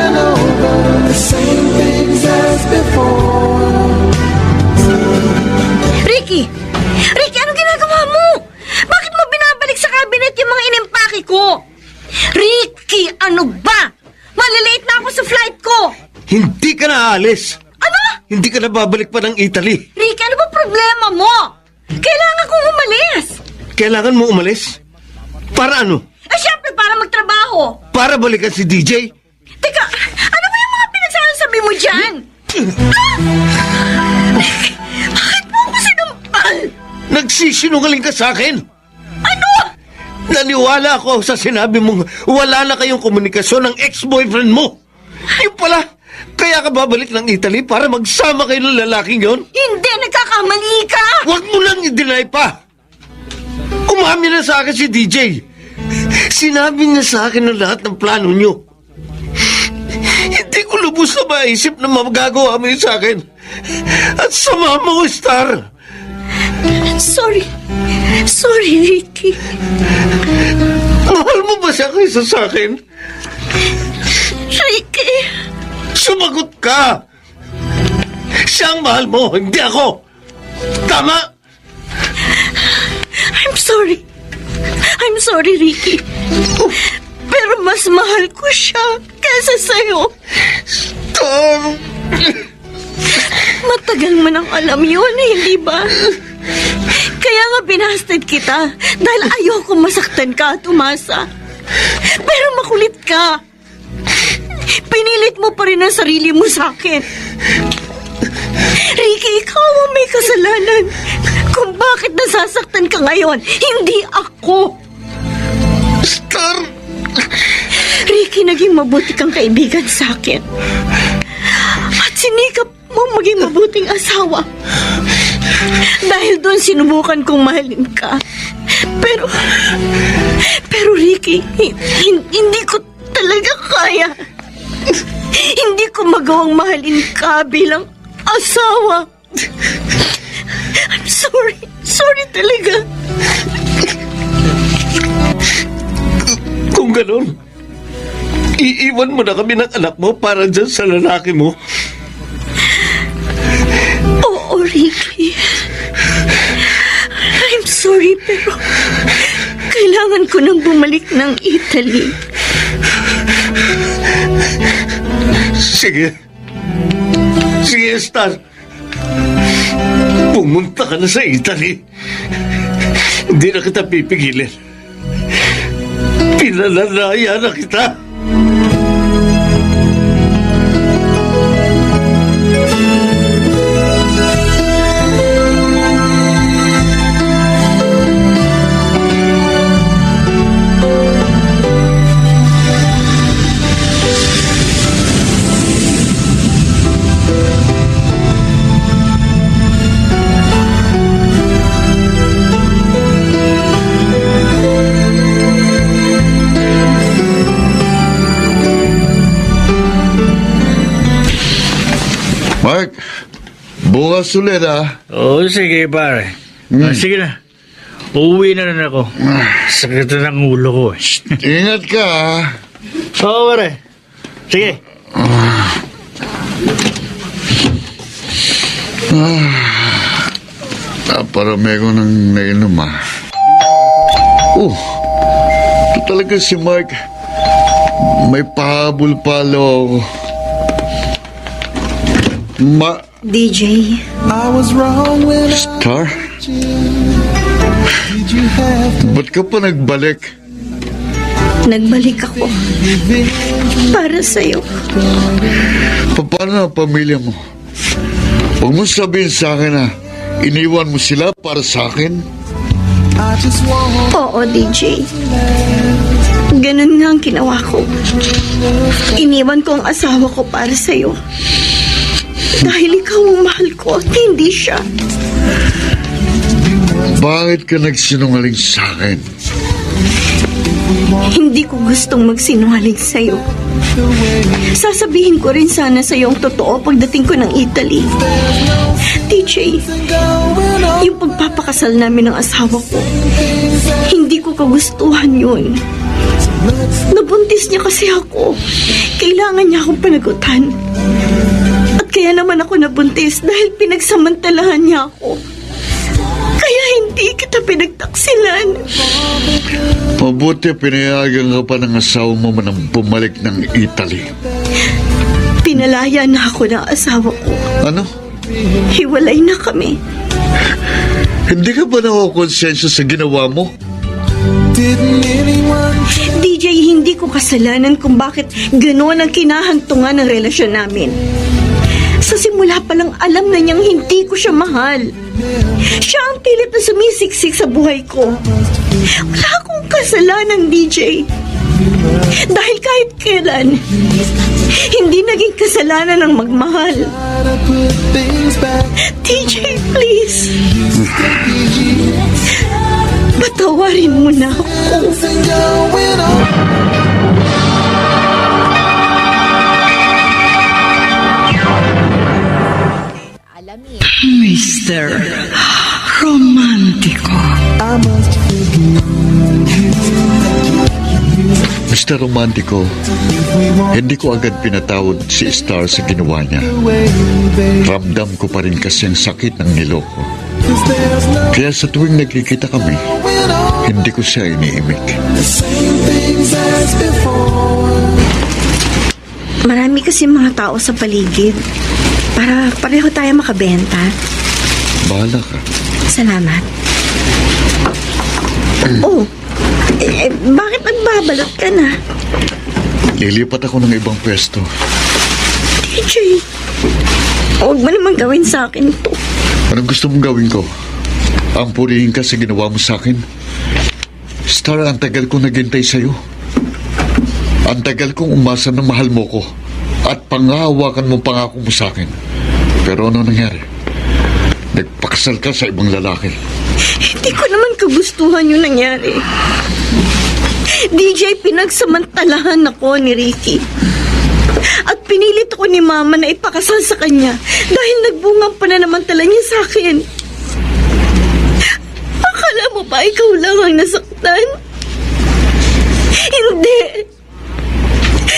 Ricky! Ricky, anong ginagawa mo? Bakit mo binabalik sa cabinet yung mga inimpake ko? Ricky, ano ba? Malilate na ako sa flight ko! Hindi ka na aalis. Ano? Hindi ka na babalik pa ng Italy. Ricky, ano ba problema mo? Kailangan kong umalis. Kailangan mo umalis? Para ano? Siyempre, para magtrabaho. Para balikan si DJ? Teka, ano ba yung mga pinagsasabi mo dyan? Bakit mo ako sinampal? Nagsisinungaling ka sa akin? Ano? Naniwala ako sa sinabi mong wala na kayong komunikasyon ng ex-boyfriend mo. Yung pala, kaya ka babalik ng Italy para magsama kayo ng lalaking yon? Hindi, nagkakamali ka! Huwag mo lang i-deny pa! Umamin na sa akin si DJ. Sinabi niya sa akin ang lahat ng plano niyo. Hindi ko lubos na maisip na magagawa mo yun sa akin. At sama mo, Star. Sorry. Sorry, Ricky. Mahal mo ba siya kaysa sa akin? Ricky. Sumagot ka! Siya ang mahal mo, hindi ako! Tama! I'm sorry, Ricky. Pero mas mahal ko siya kaysa sa'yo. Star! Matagal mo nang alam yun, hindi ba? Kaya nga binasted kita dahil ayoko masaktan ka at umasa. Pero makulit ka. Pinilit mo pa rin ang sarili mo sa akin. Ricky, ikaw ang may kasalanan kung bakit nasasaktan ka ngayon, hindi ako. Star! Ricky, naging mabuti kang kaibigan sa akin. At sinikap mo maging mabuting asawa. Dahil doon sinubukan kong mahalin ka. Pero Ricky, hindi ko talaga kaya. Hindi ko magawang mahalin ka bilang asawa. I'm sorry. Sorry talaga. Kung ganon, iiwan mo na kami ng anak mo para dyan sa lalaki mo. Oo, Ricky. I'm sorry, pero kailangan ko nang bumalik ng Italy. Sige. Sige, Star. Pumunta ka na sa Italy. Hindi na kita pipigilin. Pinalalaya na kita. Mark, bukas ulit Oo, sige pare. Sige na. Uuwi na rin ako. Sakit na ng ulo ko. Ingat ka Oo, pare. Sige. Parami ko nang nainom ito talaga si Mark. May pahabol palo ako. DJ. I was wrong when Star? did you have to Ba't ka pa nagbalik? Nagbalik ako para sa'yo. Paano ang pamilya mo? Huwag mo sabihin sa akin na iniwan mo sila para sa akin. I just want Oo, DJ. Ganun nga ang ginawa ko. Iniwan ko ang asawa ko para sa'yo. Dahil ikaw ang mahal ko at hindi siya. Bakit ka nagsinungaling sa akin? Hindi ko gustong magsinungaling sa'yo. Sasabihin ko rin sana sa'yo ang totoo pagdating ko ng Italy. DJ, yung pagpapakasal namin ng asawa ko, hindi ko kagustuhan yun. Nabuntis niya kasi ako. Kailangan niya akong panagutan. At kaya naman ako nabuntis dahil pinagsamantalahan niya ako. Kaya hindi kita pinagtaksilan. Mabuti pinayagan ka pa ng asawa mo nang bumalik ng Italy. Pinalaya na ako ng asawa ko. Ano? Hiwalay na kami. Hindi ka ba nakakonsensya sa ginawa mo? didn't anyone DJ, hindi ko kasalanan kung bakit gano'n ang kinahantungan ng relasyon namin. Sa simula pa lang alam na niyang hindi ko siya mahal. Siya ang pilit na sumisiksik sa buhay ko. Wala akong kasalanan, DJ. Dahil kahit kailan, hindi naging kasalanan ng magmahal. to put things back? DJ, please. Patawarin mo na ako. Everything going on. Mr. Romantico. I must forgive Mr. Romantico, hindi ko agad pinatawad si Star sa ginawa niya. the way, babe. Ramdam ko pa rin kasi ang sakit ng niloko. 'Cause there's no Kaya sa tuwing nagkikita kami, going on. hindi ko siya iniimik. The same things as before. Marami kasi mga tao sa paligid. Para pareho tayo makabenta. Bahala ka. Salamat. Oh, bakit nagbabalot ka na? Lilipat ako ng ibang pwesto. DJ, huwag mo naman gawin sa akin to. Anong gusto mong gawin ko? Ang purihin ka sa ginawa mo sa akin? Star, ang tagal kong naghintay sa'yo. Ang tagal kong umasa na mahal mo ko. At pangahawakan mo pangako mo sa akin. Pero ano nangyari? Nagpakasal ka sa ibang lalaki. Hindi ko naman kagustuhan yung nangyari. DJ, pinagsamantalahan ako ni Ricky. At pinilit ako ni Mama na ipakasal sa kanya dahil nagbunga ang pananamantala niya sa akin. Akala mo ba ikaw lang ang nasaktan? Hindi.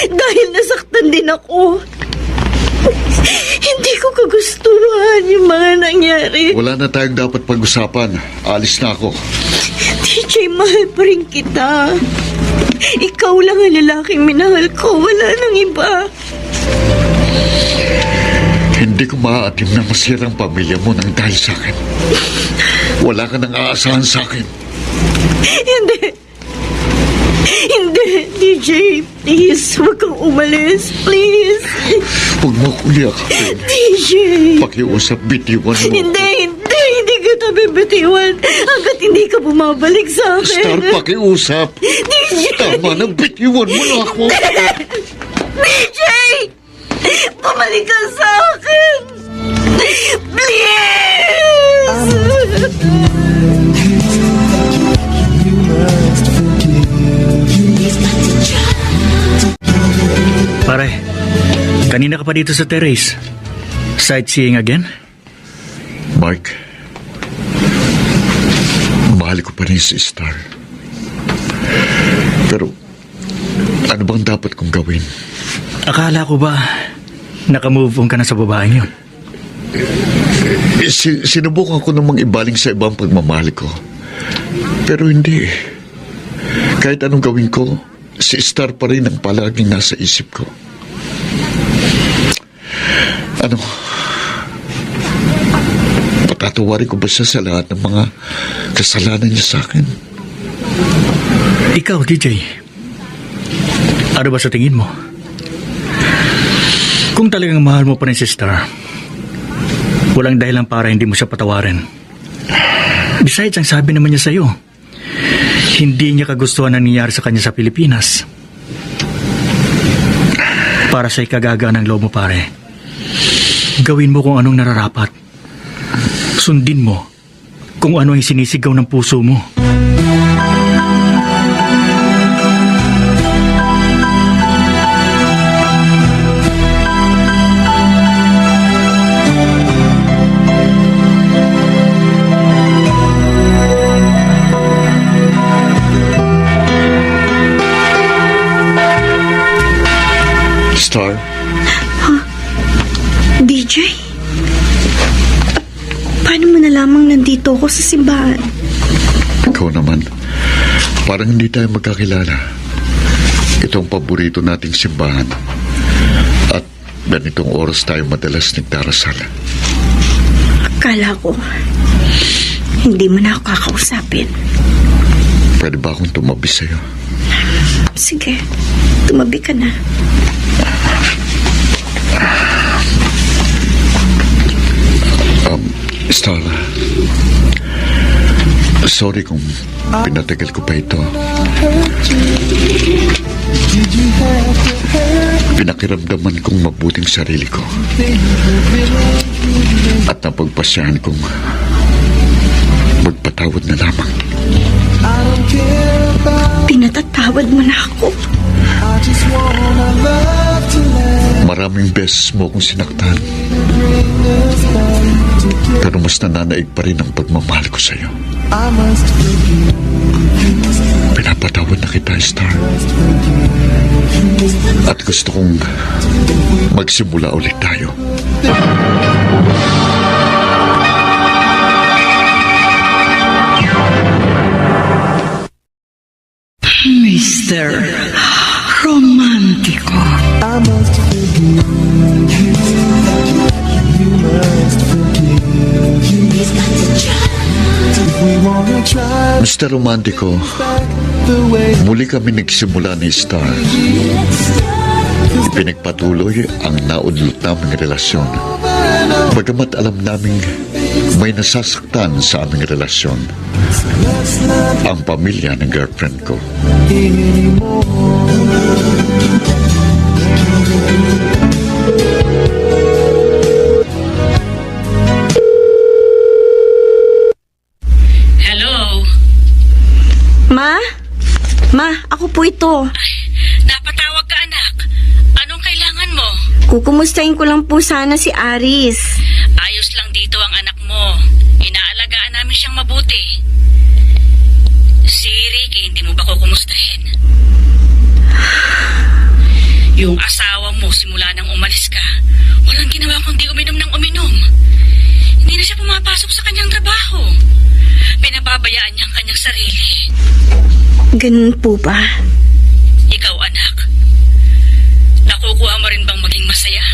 Dahil nasaktan din ako. Hindi ko kagustuhan yung mga nangyari. Wala na tayong dapat pag-usapan. Alis na ako. DJ, mahal pa rin kita. Ikaw lang ang lalaking minahal ko. Wala nang iba. Hindi ko maaatim na masirang pamilya mo nang dahil sa akin. Wala ka nang aasahan sa akin. Hindi. Hindi, DJ. Please, huwag kang umalis. Please. Huwag mo akong liyakapin. DJ. Pakiusap, bitiwan mo. Hindi kita bibitiwan hanggat hindi ka bumabalik sa akin. Star, pakiusap. DJ. Tama na, bitiwan mo na ako. DJ! Bumalik ka sa akin! Please! Pare, kanina ka pa dito sa terrace. Sightseeing again? Mark, mahal ko pa rin si Star. Pero, ano bang dapat kong gawin? Akala ko ba nakamove on ka na sa babaeng yun? Sinubukan ko namang ibaling sa ibang pagmamahal ko. Pero hindi. Kahit anong gawin ko, si Star pa rin ang palaging nasa isip ko. Ano? Patatawarin ko ba siya sa lahat ng mga kasalanan niya sa akin? Ikaw, DJ, ano ba sa tingin mo? Kung talagang mahal mo pa rin si Star, walang dahilan para hindi mo siya patawarin. Besides, ang sabi naman niya sa'yo, hindi niya kagustuhan ang nangyari sa kanya sa Pilipinas. Para sa ikagagaan ng loob mo, pare, gawin mo kung anong nararapat. Sundin mo kung ano ang sinisigaw ng puso mo. Star, DJ? Paano mo nalamang nandito ako sa simbahan? ikaw naman. Parang hindi tayo magkakilala. Itong paborito nating simbahan. At ganitong oras tayo madalas nagdarasal. Akala ko, hindi mo na ako kakausapin. Pwede ba akong tumabi sa'yo? Sige, tumabi ka na. Starla, sorry kung pinatagal ko pa ito. Pinakiramdaman kong mabuting sarili ko. At napagpasyahan kong magpatawad na lamang. Pinatatawad mo na ako. Maraming beses mo akong sinaktan. Pero mas nananaig pa rin ang pagmamahal ko sa'yo. Pinapatawad na kita, Star. At gusto kong magsimula ulit tayo. Mr. Romántico. I must forgive you. You must forgive. If we wanna try Mr. Romantico, back the way muli kami nagsimula ni Star. Pinagpatuloy ang naudlot naming relasyon. Bagamat alam naming may nasasaktan sa aming relasyon, ang pamilya ng girlfriend ko. Hello? Ma? Ma, ako po ito. Napatawag ka, anak. Anong kailangan mo? Kukumustahin ko lang po sana si Aris. Ayos lang dito ang anak mo. Inaalagaan namin siyang mabuti. Si Ricky, hindi mo ba kukumustahin? Yung asawa mo, simula nang umalis ka, walang ginawa kundi uminom ng uminom. Hindi na siya pumapasok sa kanyang trabaho. Pinababayaan niya ang kanyang sarili. Ganun po ba? Ikaw, anak, nakukuha mo rin bang maging masaya?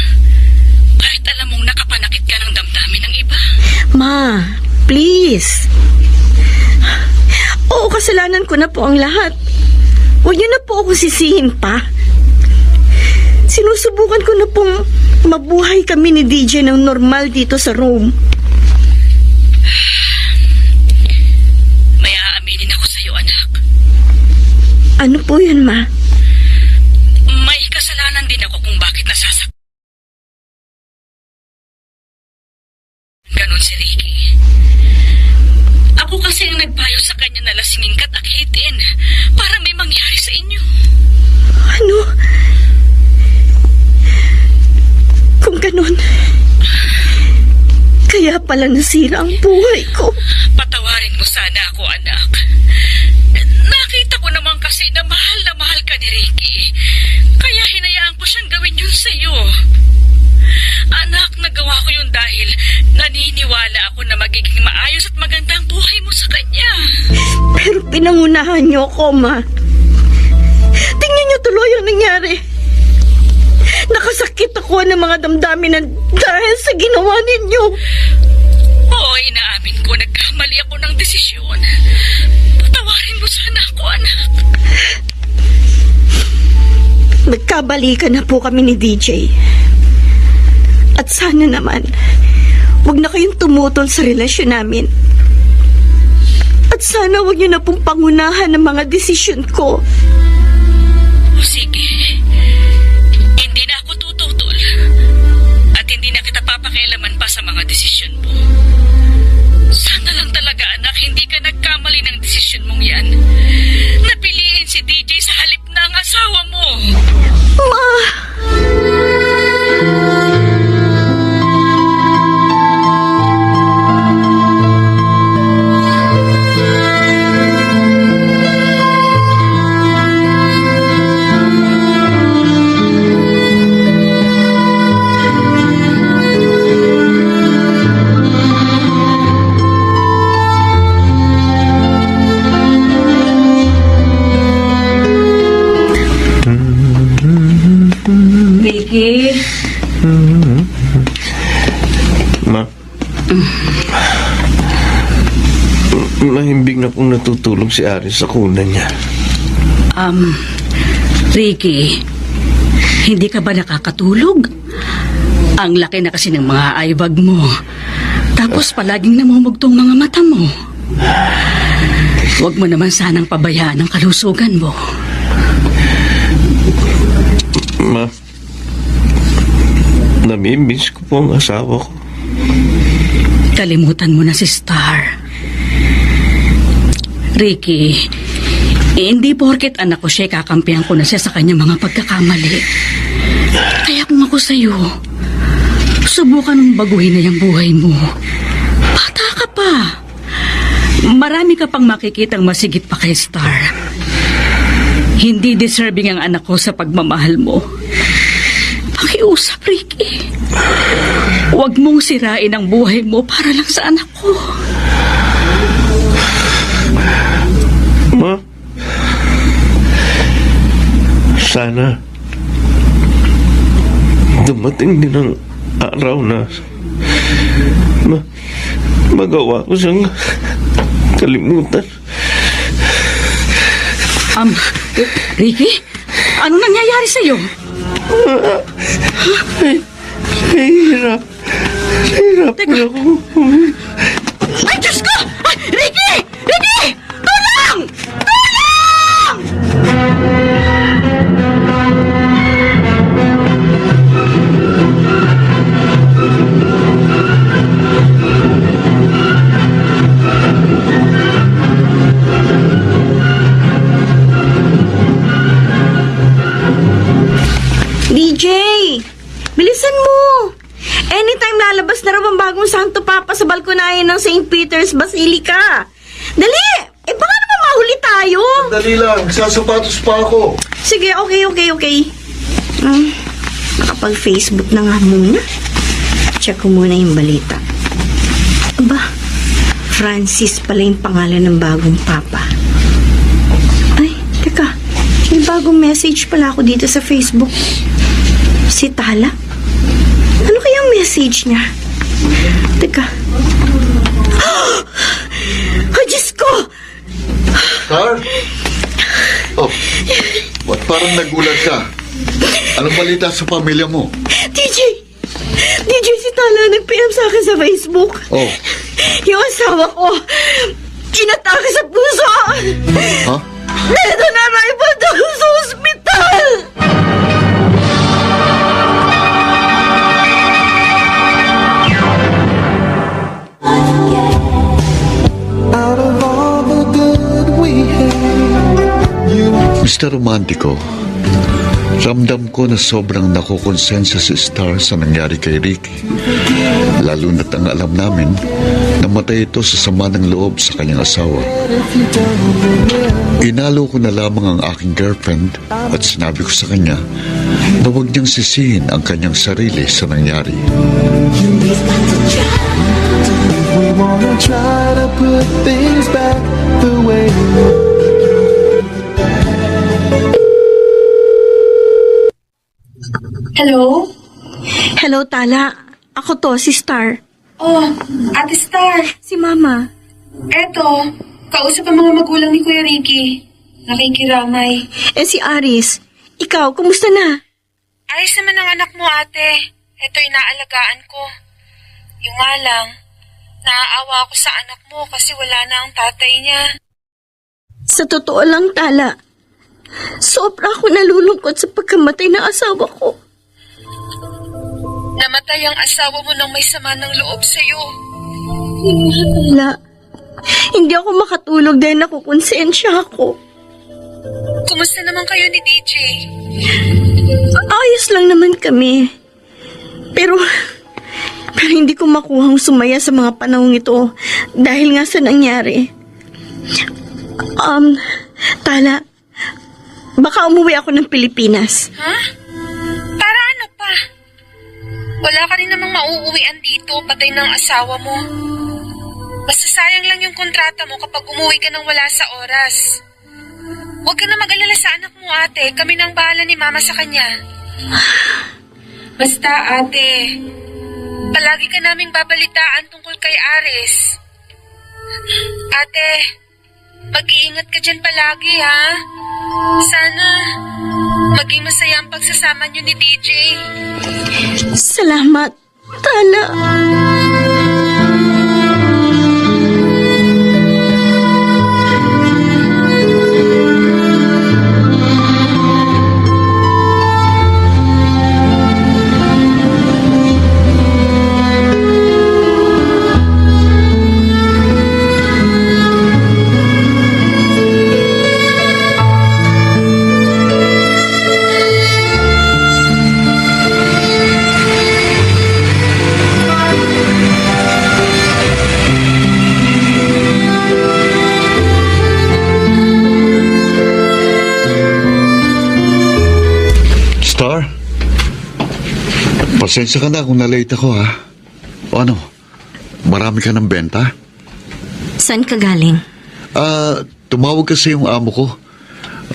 Kahit alam mong nakapanakit ka ng damdamin ng iba. Ma, please. Oo, kasalanan ko na po ang lahat. Huwag niyo na po ako sisihin pa. Sinusubukan ko na pong mabuhay kami ni DJ ng normal dito sa Rome. May aaminin ako sa'yo, anak. Ano po yun, Ma? May kasalanan din ako kung bakit nasasak. Ganon si Ricky. Ako kasi ang nagpayo sa kanya na lasingin ka't akitin para may mangyari sa inyo. Ano? Kung ganon, kaya pala nasira ang buhay ko. Patawarin mo sana ako, anak. Nakita ko naman kasi na mahal ka ni Ricky. Kaya hinayaan ko siyang gawin yun sa'yo. Anak, nagawa ko yun dahil naniniwala ako na magiging maayos at maganda ang buhay mo sa kanya. Pero pinangunahan niyo ako, Ma. Tingnan niyo tuloy ang nangyari. Nakasakit ako ng mga damdamin dahil sa ginawa ninyo. Oo, inaamin ko, nagkamali ako ng desisyon. Patawarin mo sana ako, anak. Nagkabalikan na po kami ni DJ. At sana naman, huwag na kayong tumutol sa relasyon namin. At sana huwag niyo na pong pangunahan ng mga desisyon ko. O sige, hindi na ako tututol. At hindi na kita papakialaman pa sa mga desisyon mo. Sana lang talaga, anak, hindi ka nagkamali ng desisyon mong yan. Napiliin si DJ sa halip na ang asawa mo. Ma! Ricky? Ma. Mahimbing na pong natutulog si Aris sa kuna niya. Ricky, hindi ka ba nakakatulog? Ang laki na kasi ng mga eyebag mo. Tapos palaging namumugtong mga mata mo. Huwag mo naman sanang pabayaan ang kalusugan mo. Ma, namimiss ko po ang asawa ko. Kalimutan mo na si Star. Ricky, hindi porket anak ko siya, kakampihan ko na siya sa kanyang mga pagkakamali. Kaya kung ako sa'yo, subukan mong baguhin na yung buhay mo. Bata ka pa. Marami ka pang makikitang masigit pa kay Star. Hindi deserving ang anak ko sa pagmamahal mo. Pakiusap, Ricky. Huwag mong sirain ang buhay mo para lang sa anak ko. Ma, sana dumating din ang araw na magawa ko siyang kalimutan. Ricky? Ano nangyayari sa'yo? Hirap na ako. Ay, Diyos ko! Ay, Ricky! Ricky! Tulong! Tulong! DJ! Bilisan mo! Anytime lalabas na raw ang bagong Santo Papa sa balkonahe ng St. Peter's Basilica. Dali! Eh baka naman mahuli tayo. Dali lang, sasapatos pa ako. Sige, okay. Nakapag-Facebook na nga muna. Check ko muna yung balita. Aba, Francis pala yung pangalan ng bagong Papa. Ay, teka. May bagong message pala ako dito sa Facebook. Si Tala? Ano kayang message niya? Teka. Ay, Diyos ko! Star? Oh, ba't parang nagulat ka? Anong balita sa pamilya mo? DJ, si Tala nag-PM sa akin sa Facebook. Oh. Yung asawa ko, inatake sa puso. Ha? Dito na naipunta ko sa ospital. Out of all the good we had, you Mr. Romantico, ramdam ko na sobrang nakukonsensa si Star sa nangyari kay Ricky. Lalo na't ang alam namin, namatay ito sa sama ng loob sa kanyang asawa. Inalo ko na lamang ang aking girlfriend at sinabi ko sa kanya na huwag niyang sisihin ang kanyang sarili sa nangyari. we wanna try to put things back the way they were. Hello? Hello, Tala. Ako to, si Star. Oh, Ate Star. Si Mama. Eto, kausap ang mga magulang ni Kuya Ricky. Nakikiramay. Eh si Aris. Ikaw, kumusta na? Ayos naman ang anak mo, ate. Eto, inaalagaan ko. Yung nga lang, Naaawa ako sa anak mo kasi wala na ang tatay niya. Sa totoo lang, Tala, sobra ako nalulungkot sa pagkamatay ng asawa ko. Namatay ang asawa mo nang may sama ng loob sa'yo. Tala, hindi ako makatulog dahil nakukonsensya ako. Kumusta naman kayo ni DJ? Ayos lang naman kami. Pero hindi ko makuhang sumaya sa mga panahong ito dahil nga sa nangyari. Tala, baka umuwi ako ng Pilipinas. Ha? Para ano pa? Wala ka rin namang mauuwian dito, patay ng asawa mo. Basta sayang lang yung kontrata mo kapag umuwi ka nang wala sa oras. Huwag ka na mag-alala sa anak mo, ate. Kami nang bahala ni mama sa kanya. Basta, ate, palagi ka naming babalitaan tungkol kay Aris. Ate, mag-iingat ka dyan palagi, ha? Sana maging masaya ang pagsasama niyo ni DJ. Salamat, Tala. Star? Pasensya ka na kung na-late ako, ha? O ano, marami ka ng benta? Saan ka galing? Tumawag kasi yung amo ko.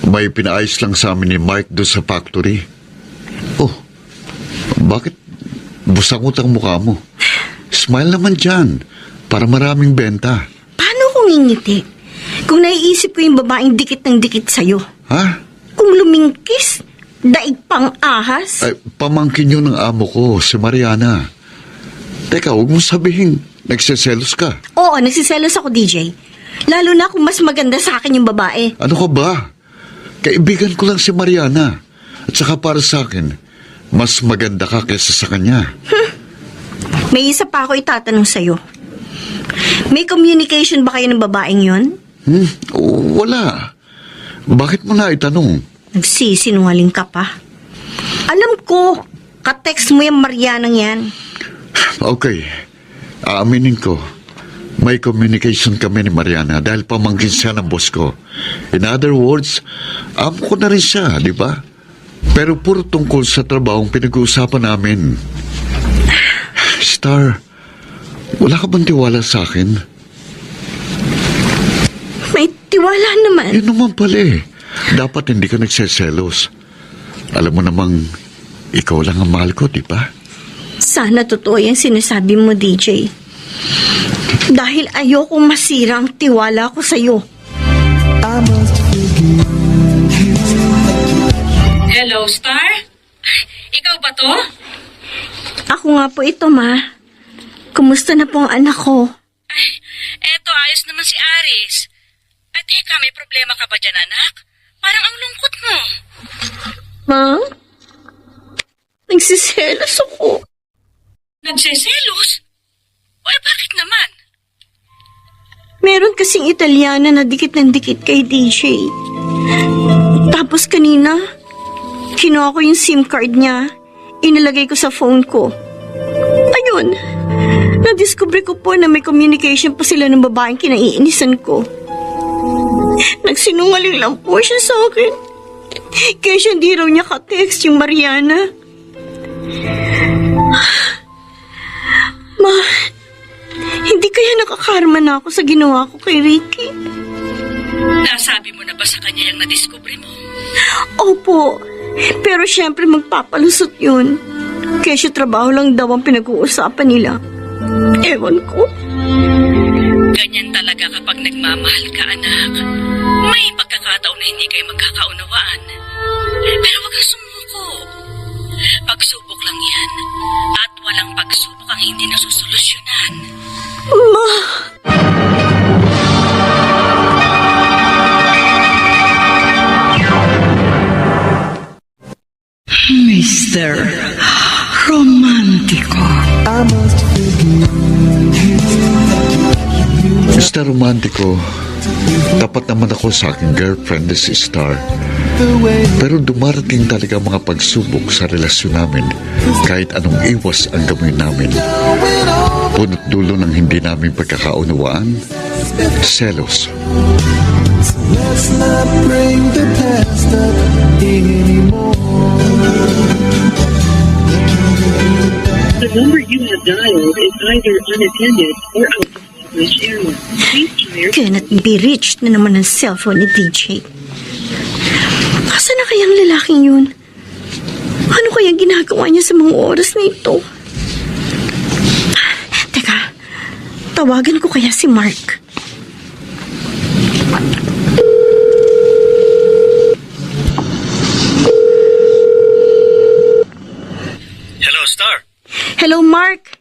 May pinaayos lang sa amin ni Mike doon sa factory. Oh, bakit busang-utang mukha mo? Smile naman dyan, para maraming benta. Paano kung ngingiti? Kung naiisip ko yung babaeng dikit ng dikit sa'yo. Ha? Kung lumingkis, daig pang ahas. Ay, pamangkin yun ng amo ko, si Mariana. Teka, huwag mong sabihin, nagseselos ka. Oo, nagsiselos ako, DJ. Lalo na kung mas maganda sa akin yung babae. Ano ka ba? Kaibigan ko lang si Mariana. At saka para sa akin, mas maganda ka kaysa sa kanya. May isa pa ako itatanong sa'yo. May communication ba kayo ng babaeng yon? Wala. Bakit mo na itanong? Nagsisinungaling ka pa. Alam ko, ka-text mo yung Marianang yan. Okay, aaminin ko. May communication kami ni Mariana dahil pamangkin siya ng boss ko. In other words, amo ko na rin siya, di ba? Pero puro tungkol sa trabahong pinag-uusapan namin. Star, wala ka bang tiwala sa akin? May tiwala naman. Yun naman pala eh. Dapat hindi ka nagseselos. Alam mo namang, ikaw lang ang mahal ko, di ba? Sana totoo yung sinasabi mo, DJ. Dahil ayokong masira ang tiwala ko sa'yo. Hello, Star? Ikaw ba to? Ako nga po ito, Ma. Kumusta na po ang anak ko? Eto, ayos naman si Aris. At teka, may problema ka ba dyan, anak? Parang ang lungkot mo. Ma? Nagsiselos ako. Nagseselos? O bakit naman? Meron kasing Italiana na dikit ng dikit kay DJ. Tapos kanina, kinuha ko yung SIM card niya. Inilagay ko sa phone ko. Ayun, nadiskubre ko po na may communication pa sila ng babaeng kinaiinisan ko. Nagsinungaling lang po siya sa akin. Kaya siya hindi raw niya ka-text yung Mariana. Ma, hindi kaya nakakarma na ako sa ginawa ko kay Ricky? Nasabi mo na ba sa kanya yung nadiskubre mo? Opo, pero syempre magpapalusot yun. Kaya siya trabaho lang daw ang pinag-uusapan nila. Ewan ko. Ganyan talaga kapag nagmamahal ka, anak. May pagkakataon na hindi kayo magkakaunawaan. Pero wag kang sumuko. Pagsubok lang yan. At walang pagsubok ang hindi nasusolusyonan. Mr. Romantico. I must Mr. Romantico, tapat naman ako sa aking girlfriend na si Star. Pero dumarating talaga mga pagsubok sa relasyon namin kahit anong iwas ang gawin namin. Punot dulo ng hindi namin pagkakaunawaan, selos. let's not bring the past up anymore. The number you have dialed is either unattended or out of English area. Please try Cannot be reached na naman ang cellphone ni DJ. Asa na kayang lalaking yun? Ano kayang ginagawa niya sa mga oras na ito? Teka, tawagan ko kaya si Mark. Hello, Star. Hello, Mark.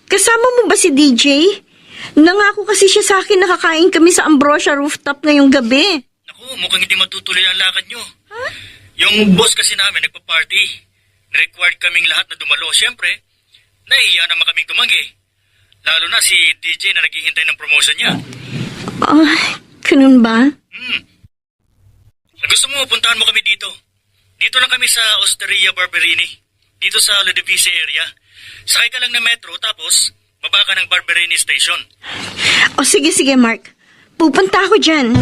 Kasama mo ba si DJ? Nangako kasi siya sa akin nakakain kami sa Ambrosia rooftop ngayong gabi. Naku, mukhang hindi matutuloy ang lakad nyo. Yung boss kasi namin nagpa-party. Required kaming lahat na dumalo. Siyempre, nahihiya naman kaming tumanggi. Lalo na si DJ na naghihintay ng promotion niya. Ganun ba? Gusto mo, puntahan mo kami dito. Dito lang kami sa Osteria Barberini. Dito sa Ludovisi area. Sakay ka lang ng metro, tapos baba ka ng Barberini Station. O sige, Mark. Pupunta ako dyan.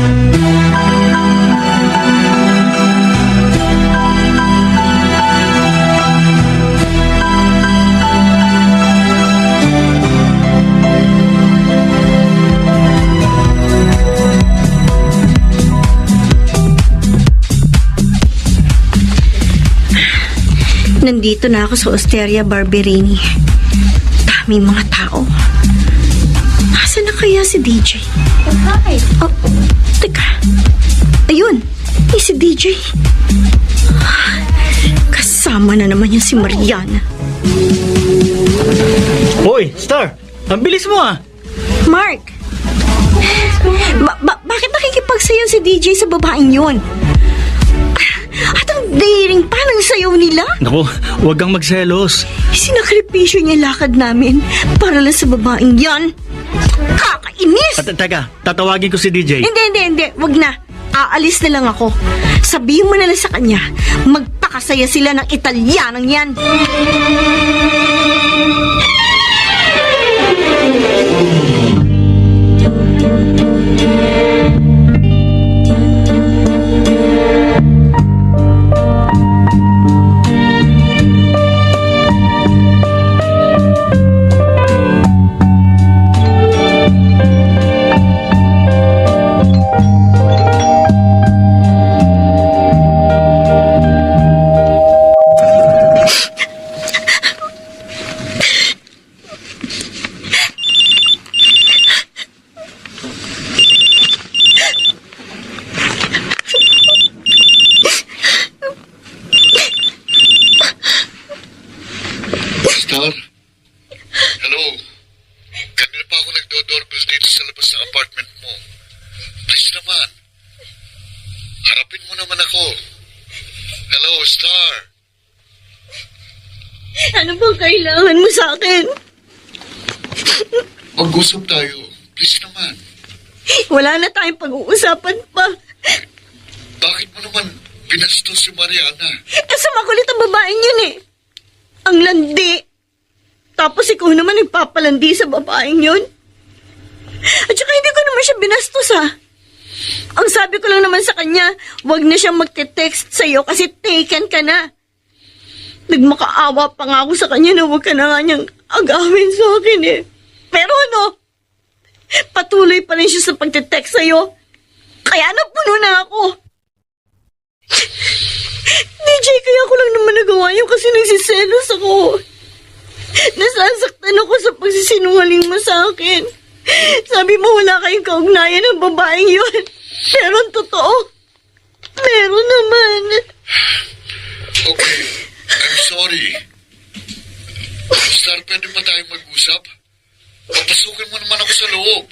Nandito na ako sa Osteria Barberini. Daming mga tao. Nasaan na kaya si DJ? Hi. Oh, teka. Ayun, si DJ. Kasama na naman yung si Mariana. Hoy, Star! Ang bilis mo ah! Mark! Bakit nakikipagsayaw si DJ sa babaeng yun? At ang daring pa ng sayaw nila? Naku, huwag kang magselos. Sinakripisyo niya lakad namin para lang sa babaeng yan. Kakainis! Teka, tatawagin ko si DJ. Hindi. Wag na. Aalis na lang ako. Sabihin mo na lang sa kanya, magpakasaya sila ng Italianang yan. Star? Hello? Kanina pa ako nagdo-doorbell dito sa labas ng apartment mo. Please naman. Harapin mo naman ako. Hello, Star? Ano bang kailangan mo sa akin? Mag-usap tayo. Please naman. Wala na tayong pag-uusapan pa. Bakit mo naman pinastos si Mariana? Kasi makulit ang babaeng yun eh. Ang landi. Tapos ikaw naman nagpapalandi sa babaeng yun. At saka hindi ko naman siya binastos ha. Ang sabi ko lang naman sa kanya, wag na siyang magte-text sa'yo kasi taken ka na. Nagmakaawa pa nga ako sa kanya na wag ka na nga niyang agawin sa akin eh. Pero ano, patuloy pa rin siya sa pagte-text sa'yo. Kaya napuno na ako. DJ, kaya ko lang naman nagawa yun kasi nagsiselos ako. Nasasaktan ako sa pagsisinungaling mo sa akin. Sabi mo wala kayong kaugnayan ng babaeng yun. Pero ang totoo, meron naman. Okay, I'm sorry. Star, pwede ba tayo mag-usap? Papasukin mo naman ako sa loob.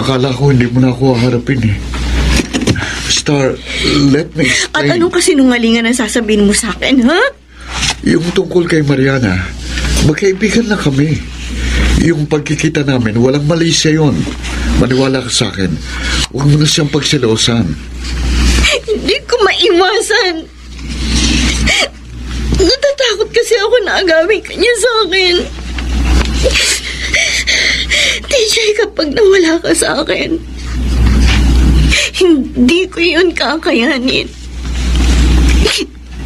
Akala ko hindi mo na ako haharapin eh. Star, let me At explain. anong kasinungalingan ang sasabihin mo sa akin, ha? Yung tungkol kay Mariana, magkaibigan lang kami. Yung pagkikita namin, walang mali siya yun. Maniwala ka sa akin. Huwag mo na siyang pagsilosan. Hindi ko maiwasan. Natatakot kasi ako na agawin ka niya sa akin. TJ, kapag nawala ka sa akin, hindi ko yun kakayanin.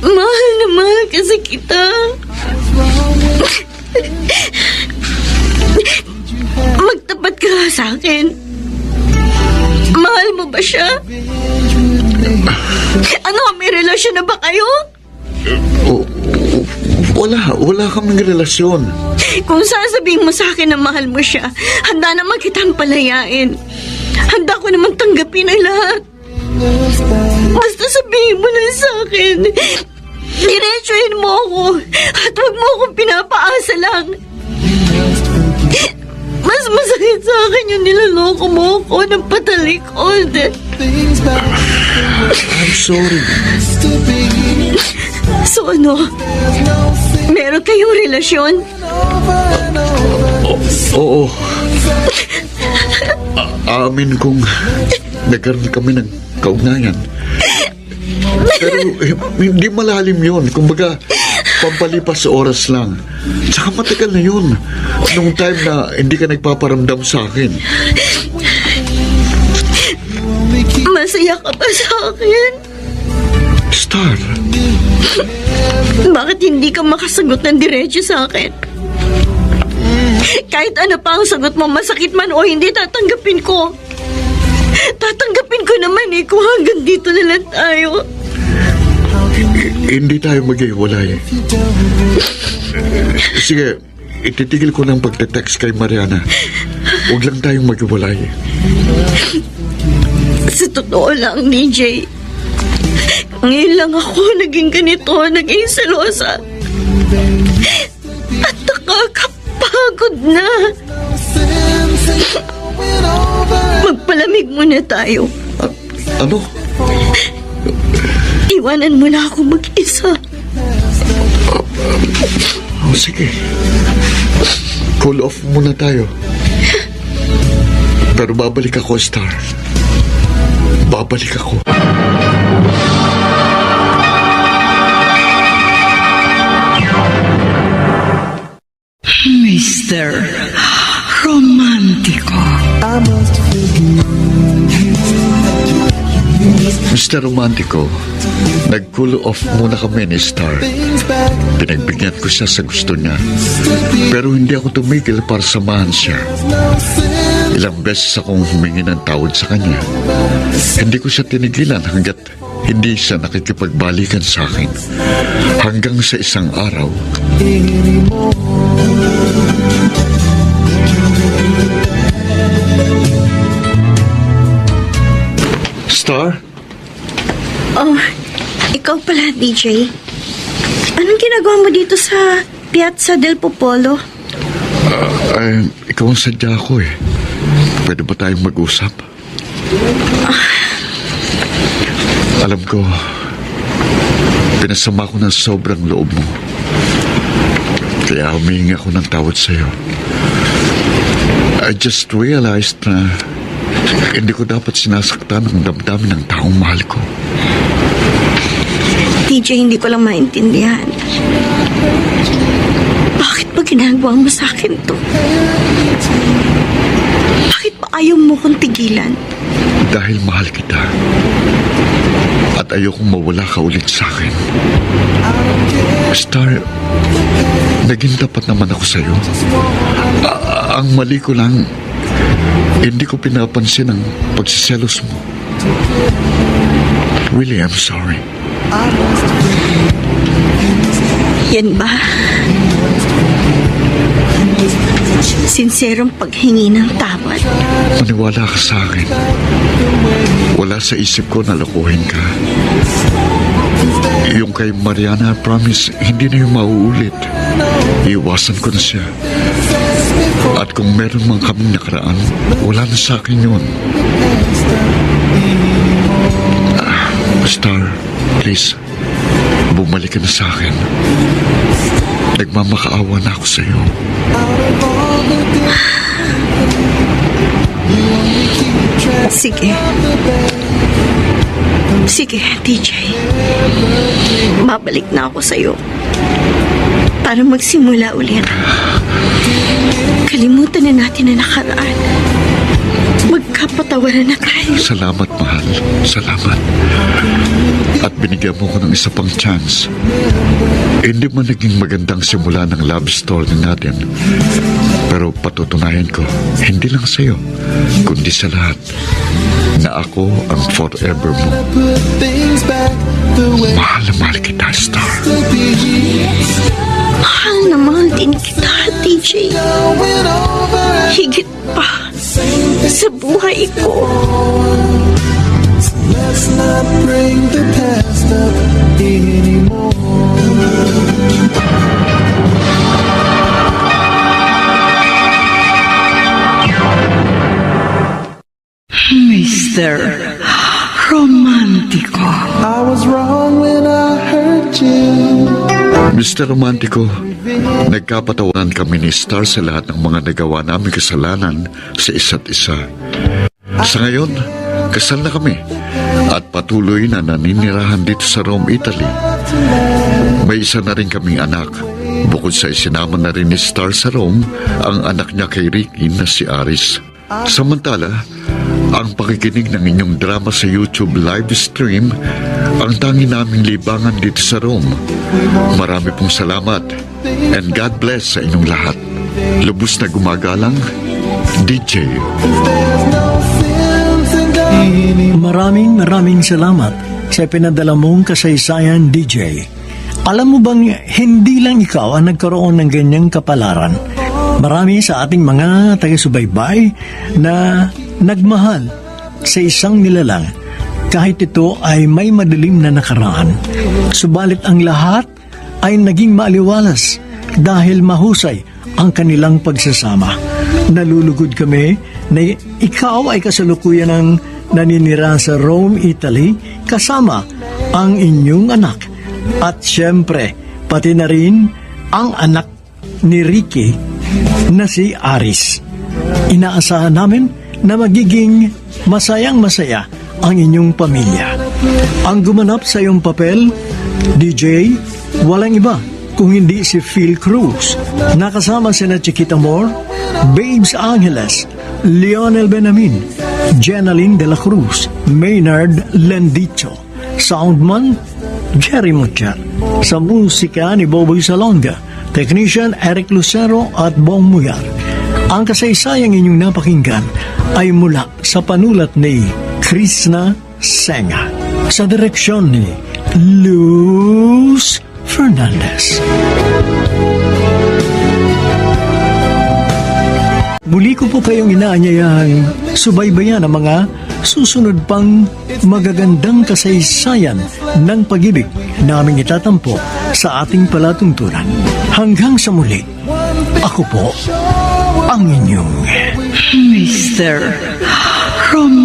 Mahal na mahal kasi kita. Magtapat ka sa akin. Mahal mo ba siya? Ano, may relasyon na ba kayo? Wala kaming relasyon. Kung sasabihin mo sa akin na mahal mo siya, handa naman kitang palayain. Handa ko naman tanggapin ang lahat. Basta sabihin mo lang sa akin. Diretsuhin mo ako at huwag mo akong pinapaasa lang. Mas masakit sa akin yung nilaloko mo ako ng patalikod. I'm sorry. So ano? Meron kayong relasyon? Oo. Amin kong nagkaroon kami ng kaugnayan. Pero hindi malalim yun. Kumbaga, pampalipas sa oras lang. Tsaka matagal na yun. Nung time na hindi ka nagpaparamdam sa akin. Masaya ka ba sa akin? Star, Bakit hindi ka makasagot ng diretso sa akin? Kahit ano pa ang sagot mo, masakit man o hindi, tatanggapin ko. Tatanggapin ko naman kung hanggang dito na lang tayo. hindi tayo maghiwalay. Sige, ititigil ko ng pagte-text kay Mariana. Huwag lang tayong maghiwalay. Sa totoo lang, DJ, ngayon lang ako naging ganito, naging selosa. At nakakapagod na. Magpalamig muna tayo. Ano? Iwanan mo na ako mag-isa. Sige. Cool off muna tayo. Pero babalik ako, Star. Babalik ako. Mr. Romántico. Mr. Romantico, nag-cool off muna kami ni Star. Pinagbigyan ko siya sa gusto niya. Pero hindi ako tumigil para samahan siya. Ilang beses akong humingi ng tawad sa kanya. Hindi ko siya tinigilan hanggat hindi siya nakikipagbalikan sa akin. Hanggang sa isang araw, Star? Oh, ikaw pala, DJ. Anong ginagawa mo dito sa Piazza del Popolo? Ikaw ang sadya ko eh. Pwede ba tayong mag-usap? Alam ko, pinasama ko ng sobrang loob mo. Kaya humingi ako ng tawad sa'yo. I just realized na hindi ko dapat sinasaktan ang damdamin ng taong mahal ko. DJ, hindi ko lang maintindihan. Bakit ba ginagawa mo sa akin to? Bakit ba ayaw mo kong tigilan? Dahil mahal kita. At ayokong mawala ka ulit sa akin. Star, naging tapat naman ako sa'yo. Ang mali ko lang, hindi ko pinapansin ang pagsiselos mo. Really, I'm sorry. Yan ba? sinserong paghingi ng tawad. Maniwala ka sa akin. Wala sa isip ko na lokohin ka. Yung kay Mariana, promise, hindi na yung mauulit. Iwasan ko na siya. At kung meron man kaming nakaraan, wala na sa akin yun. Star, please, bumalik ka na sa akin. Nagmamakaawa na ako sa'yo. Sige. Sige, DJ. Babalik na ako sa'yo. Para magsimula ulit. Kalimutan na natin na nakaraan. Magkapatawaran na tayo. Salamat, mahal. Salamat. At binigyan mo ko ng isa pang chance. Hindi man naging magandang simula ng love story natin. Pero patutunayan ko, hindi lang sa'yo, kundi sa lahat, na ako ang forever mo. Mahal na mahal kita, Star. Mahal na mahal din kita, DJ. Higit pa sa buhay ko. Let's not bring the past up anymore. Mr. Romantico. I was wrong when I hurt you. Mr. Romantico, nagkapatawanan kami ni Star sa lahat ng mga nagawa namin kasalanan sa isa't isa. Sa ngayon, kasal na kami at patuloy na naninirahan dito sa Rome, Italy. May isa na rin kaming anak. Bukod sa isinama na rin ni Star sa Rome, ang anak niya kay Ricky na si Aris. Samantala, ang pakikinig ng inyong drama sa YouTube live stream ang tangi naming libangan dito sa Rome. Marami pong salamat and God bless sa inyong lahat. Lubos na gumagalang, DJ. Maraming salamat sa pinadala mong kasaysayan, DJ. Alam mo bang hindi lang ikaw ang nagkaroon ng ganyang kapalaran? Marami sa ating mga taga-subaybay na nagmahal sa isang nilalang kahit ito ay may madilim na nakaraan. Subalit ang lahat ay naging maaliwalas dahil mahusay ang kanilang pagsasama. Nalulugod kami na ikaw ay kasalukuyan ng naninira sa Rome, Italy kasama ang inyong anak. At syempre, pati na rin ang anak ni Ricky na si Aris. Inaasahan namin na magiging masayang-masaya ang inyong pamilya. Ang gumanap sa iyong papel, DJ, walang iba kung hindi si Phil Cruz. Nakasama sina Chiquita Moore, Babes Angeles, Lionel Benamin, Jenaline de la Cruz, Maynard Lendicho, Soundman, Jerry Mucha. Sa musika ni Boboy Salonga, Technician Eric Lucero at Bong Muyar. Ang kasaysayang inyong napakinggan ay mula sa panulat ni Krishna Senga sa direksyon ni Luz Fernandez. Muli ko po kayong inaanyayang subaybayan ang mga susunod pang magagandang kasaysayan ng pag-ibig naming itatampo sa ating palatuntunan. Hanggang sa muli, ako po ang inyong Mr. Romantico.